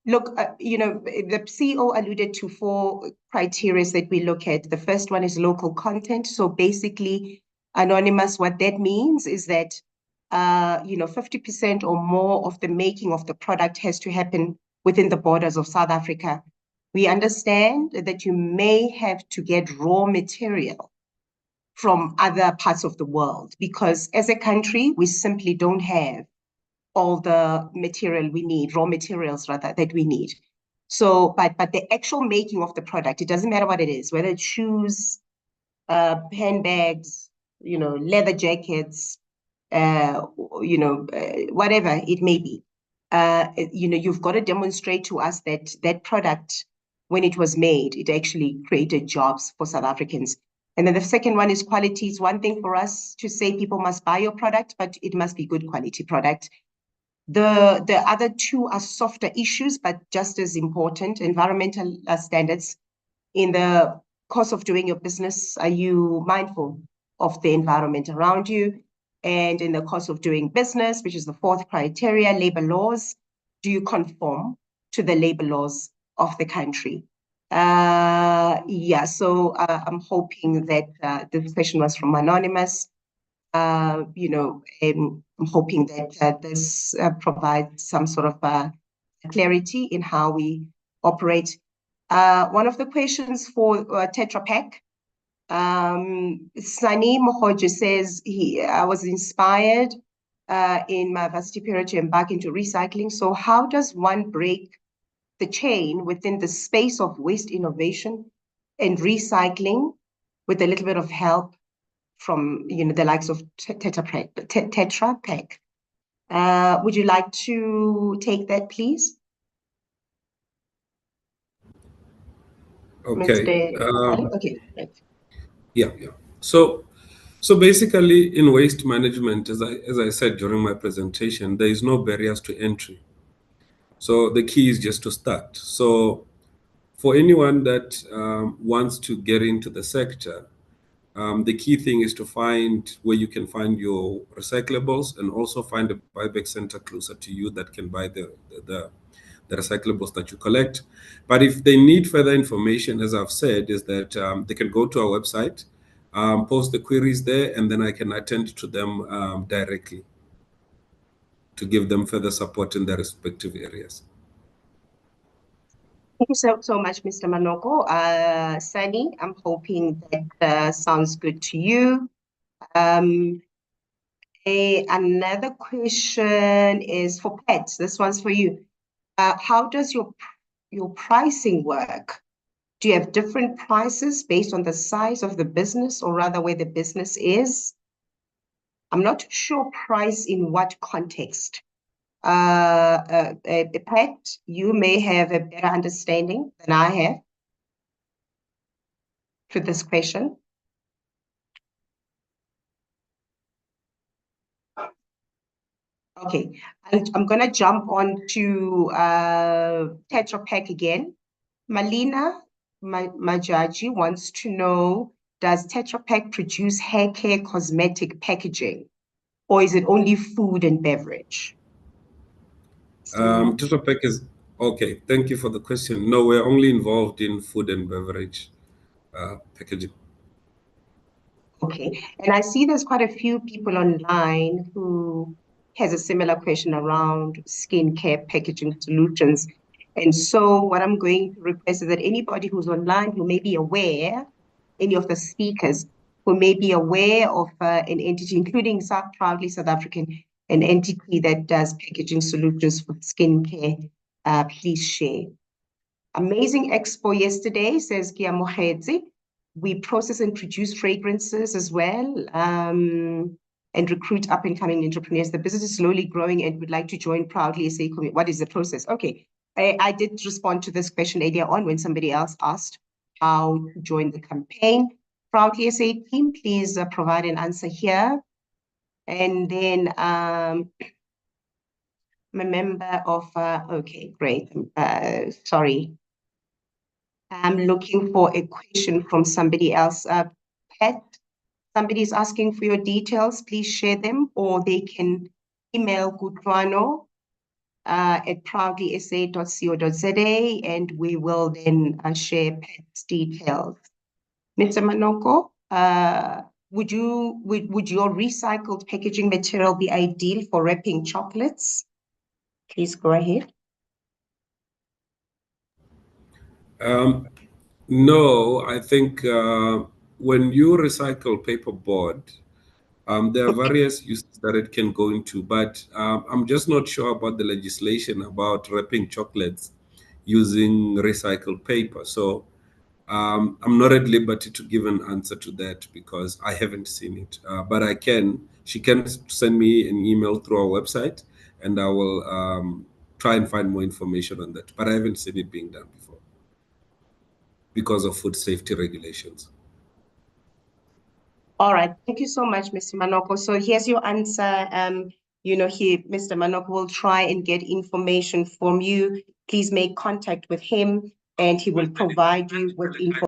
Look, the CEO alluded to 4 criteria that we look at. The first one is local content. So basically, Anonymous, what that means is that 50% or more of the making of the product has to happen within the borders of South Africa. We understand that you may have to get raw material from other parts of the world because as a country, we simply don't have all the material we need, raw materials rather, that we need. So, but the actual making of the product, it doesn't matter what it is, whether it's shoes, handbags, leather jackets, whatever it may be. You've got to demonstrate to us that that product, when it was made, it actually created jobs for South Africans. And then the second one is quality. It's one thing for us to say people must buy your product, but it must be good quality product. The other two are softer issues, but just as important. Environmental standards. In the course of doing your business, are you mindful of the environment around you? And in the course of doing business, which is the fourth criteria, labor laws, do you conform to the labor laws of the country? So I'm hoping that this question was from Anonymous. I'm hoping that this provides some sort of clarity in how we operate. One of the questions for Tetra Pak, Sani Mohojo says, I was inspired in my varsity period to embark into recycling. So how does one break the chain within the space of waste innovation and recycling with a little bit of help from the likes of Tetra Pak? Would you like to take that, please? Okay. Okay. Yeah. So basically, in waste management, as I said during my presentation, there is no barriers to entry. So the key is just to start. So for anyone that wants to get into the sector, the key thing is to find where you can find your recyclables and also find a buyback center closer to you that can buy the recyclables that you collect. But if they need further information, as I've said, is that they can go to our website, post the queries there, and then I can attend to them directly to give them further support in their respective areas. Thank you so much, Mr. Manoko. Sani, I'm hoping that sounds good to you. Another question is for Pat. This one's for you. How does your pricing work? Do you have different prices based on the size of the business or rather where the business is? I'm not sure price in what context. Pat, you may have a better understanding than I have to this question. Okay, I'm going to jump on to Tetra Pak again. Malina Majaji wants to know, does Tetra Pak produce hair care cosmetic packaging or is it only food and beverage? Tetra Pak is, okay, thank you for the question. No, we're only involved in food and beverage packaging. Okay, and I see there's quite a few people online who has a similar question around skincare packaging solutions. And so what I'm going to request is that anybody who's online who may be aware, any of the speakers who may be aware of an entity, including Proudly South African, an entity that does packaging solutions for skincare, please share. Amazing expo yesterday, says Kia Mohetzi. We process and produce fragrances as well and recruit up-and-coming entrepreneurs. The business is slowly growing and would like to join Proudly SA. What is the process? Okay, I did respond to this question earlier on when somebody else asked how to join the campaign. Proudly SA team, please provide an answer here. And then I'm a member of, okay, great. Sorry. I'm looking for a question from somebody else. Pat, somebody's asking for your details. Please share them, or they can email Kutlwano at proudlysa.co.za, and we will then share Pat's details. Mr. Manoko, would your recycled packaging material be ideal for wrapping chocolates? Please go ahead. No, I think when you recycle paperboard, there are various uses that it can go into, but I'm just not sure about the legislation about wrapping chocolates using recycled paper. So I'm not at liberty to give an answer to that because I haven't seen it. But she can send me an email through our website and I will try and find more information on that. But I haven't seen it being done before because of food safety regulations. All right, thank you so much, Mr. Manoko. So here's your answer. Mr. Manoko will try and get information from you. Please make contact with him and he will provide you with information.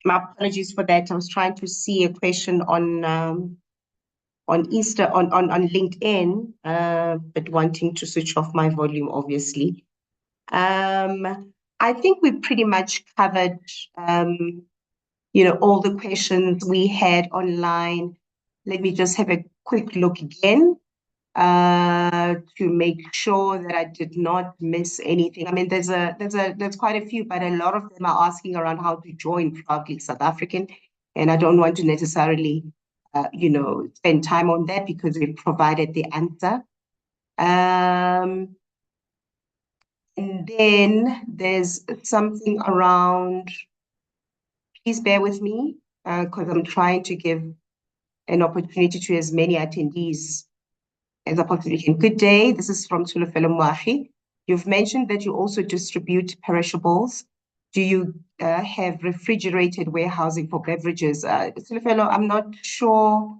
My apologies for that. I was trying to see a question on LinkedIn, but wanting to switch off my volume, obviously. I think we pretty much covered, all the questions we had online. Let me just have a quick look again to make sure that I did not miss anything. I mean, there's quite a few, but a lot of them are asking around how to join Proudly South African, and I don't want to necessarily, spend time on that because we've provided the answer. And then there's something around, please bear with me because I'm trying to give an opportunity to as many attendees as I possibly can. Good day, this is from Tulufelo Mwahi. You've mentioned that you also distribute perishables. Do you have refrigerated warehousing for beverages? Tulufelo, I'm not sure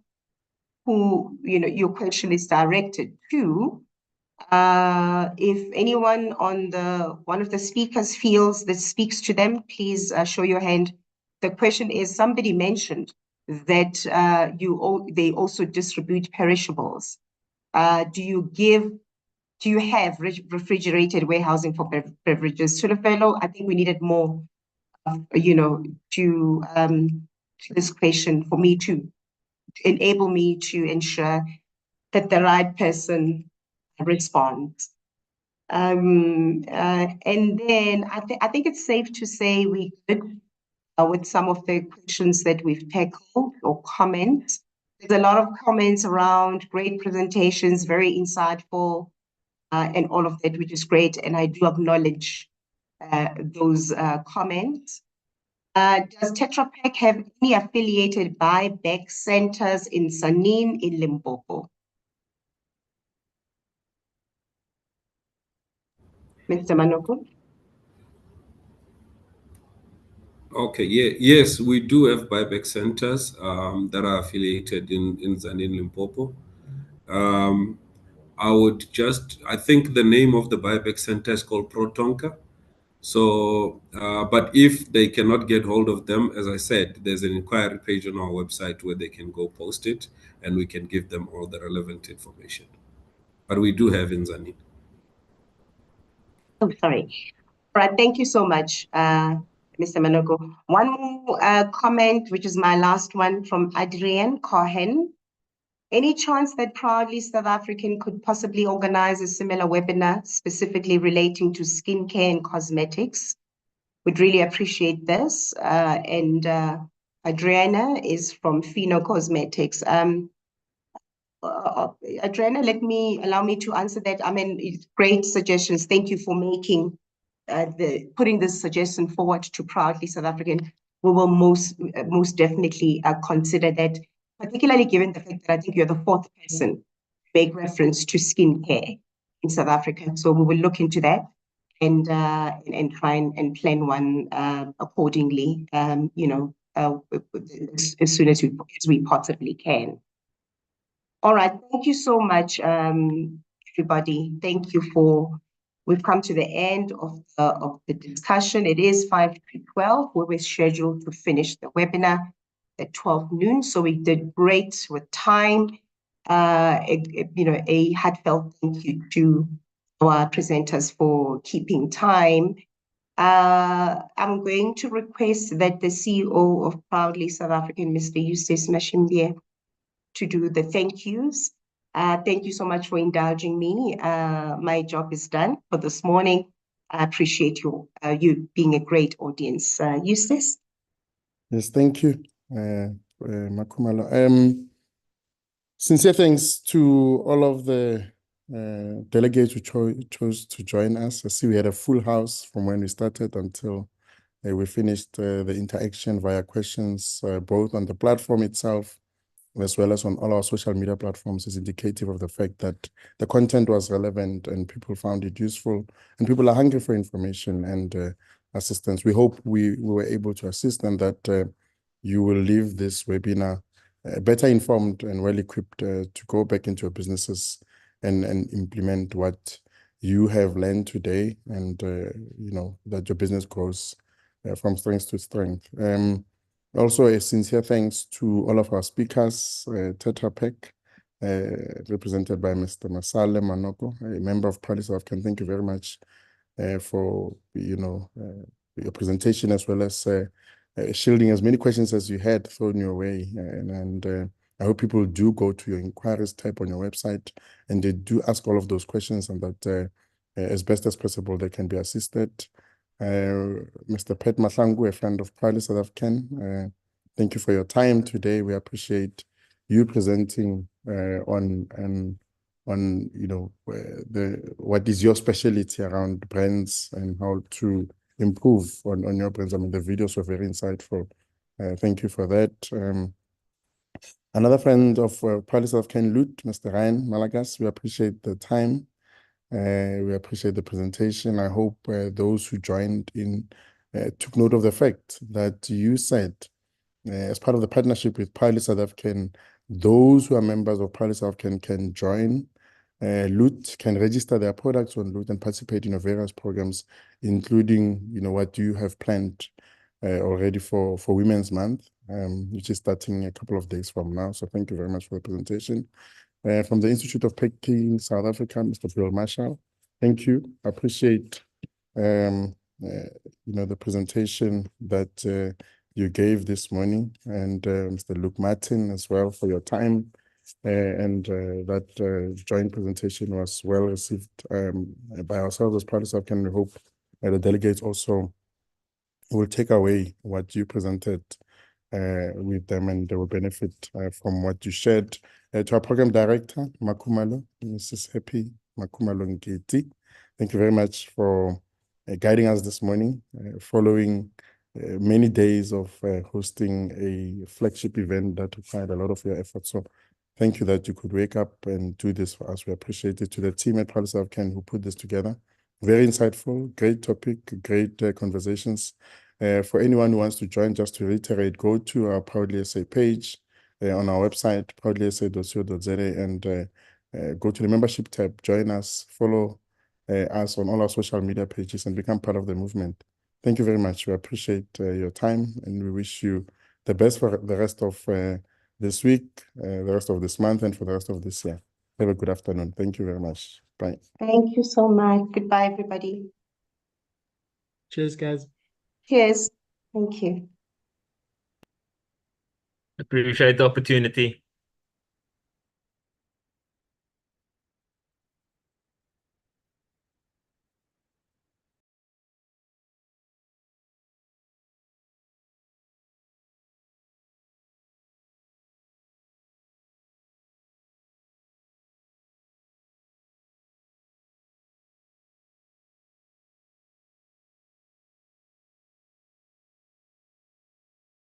who your question is directed to. If anyone on one of the speakers feels this speaks to them, please show your hand. The question is, somebody mentioned that they also distribute perishables. Do you have refrigerated warehousing for beverages? Tulufelo, I think we needed more, to this question for me to enable me to ensure that the right person responds. And then I think it's safe to say we good with some of the questions that we've tackled or comments. There's a lot of comments around great presentations, very insightful, and all of that, which is great. And I do acknowledge those comments. Does Tetra Pak have any affiliated buyback centers in Sanin in Limpopo? Mr. Manoko? Okay, yes, we do have buyback centers that are affiliated in Zanin, Limpopo. I think the name of the buyback center is called Protonka. So, but if they cannot get hold of them, as I said, there's an inquiry page on our website where they can go post it and we can give them all the relevant information. But we do have in Zanin. Oh, sorry. All right, thank you so much, Mr. Manoko. One more comment, which is my last one, from Adrienne Cohen. Any chance that Proudly South African could possibly organize a similar webinar specifically relating to skincare and cosmetics? Would really appreciate this. And Adriana is from Fino Cosmetics. Adriana, allow me to answer that. I mean, it's great suggestions. Thank you for making putting this suggestion forward to Proudly South African. We will most definitely consider that, particularly given the fact that I think you're the fourth person to make reference to skincare in South Africa. So we will look into that and try and plan one accordingly. As soon as we possibly can. All right, thank you so much, everybody. Thank you we've come to the end of the discussion. It is 5 to 12, where we're scheduled to finish the webinar at 12 noon. So we did great with time. A heartfelt thank you to our presenters for keeping time. I'm going to request that the CEO of Proudly South African, Mr. Eustace Mashimbie, to do the thank yous. Thank you so much for indulging me. My job is done for this morning. I appreciate you being a great audience. Eustace? Yes, thank you, Makumalo. Sincere thanks to all of the delegates who chose to join us. I see we had a full house from when we started until we finished the interaction via questions, both on the platform itself as well as on all our social media platforms, is indicative of the fact that the content was relevant and people found it useful, and people are hungry for information and assistance. We hope we were able to assist, and that you will leave this webinar better informed and well equipped to go back into your businesses and implement what you have learned today, and you know, that your business grows from strength to strength. Also, a sincere thanks to all of our speakers, Tetra Pak, represented by Mr. Masale Manoko, a member of Proudly South African. Thank you very much for, you know, your presentation, as well as shielding as many questions as you had thrown your way. And I hope people do go to your inquiries tab on your website, and they do ask all of those questions, and that as best as possible they can be assisted. Mr. Pet Mahlangu, a friend of Proudly South African, thank you for your time today. We appreciate you presenting on you know, what is your specialty around brands and how to improve on your brands. I mean, the videos were very insightful. Thank you for that. Another friend of Proudly South African, Loot, Mr. Ryan Malagas, we appreciate the time. We appreciate the presentation. I hope those who joined in took note of the fact that you said, as part of the partnership with Proudly South African, those who are members of Proudly South African can join Loot, can register their products on Loot and participate in various programs, including, you know, what you have planned already for Women's Month, which is starting a couple of days from now. So thank you very much for the presentation. From the Institute of Packing South Africa, Mr. Bill Marshall, thank you. I appreciate you know, the presentation that you gave this morning, and Mr. Luke Martin as well for your time, and that joint presentation was well received by ourselves as Proudly South African. We hope the delegates also will take away what you presented with them, and they will benefit from what you shared. To our program director, Makumalo, Mrs. Happy Makumalo Nkiti, thank you very much for guiding us this morning, following many days of hosting a flagship event that required a lot of your effort. So thank you that you could wake up and do this for us. We appreciate it. To the team at Proudly South African who put this together, very insightful, great topic, great conversations. For anyone who wants to join, just to reiterate, go to our Proudly SA page on our website, proudlysa.co.za, and go to the membership tab, join us, follow us on all our social media pages, and become part of the movement. Thank you very much. We appreciate your time, and we wish you the best for the rest of this week, the rest of this month, and for the rest of this year. Have a good afternoon. Thank you very much. Bye. Thank you so much. Goodbye, everybody. Cheers, guys. Cheers. Thank you. Appreciate the opportunity.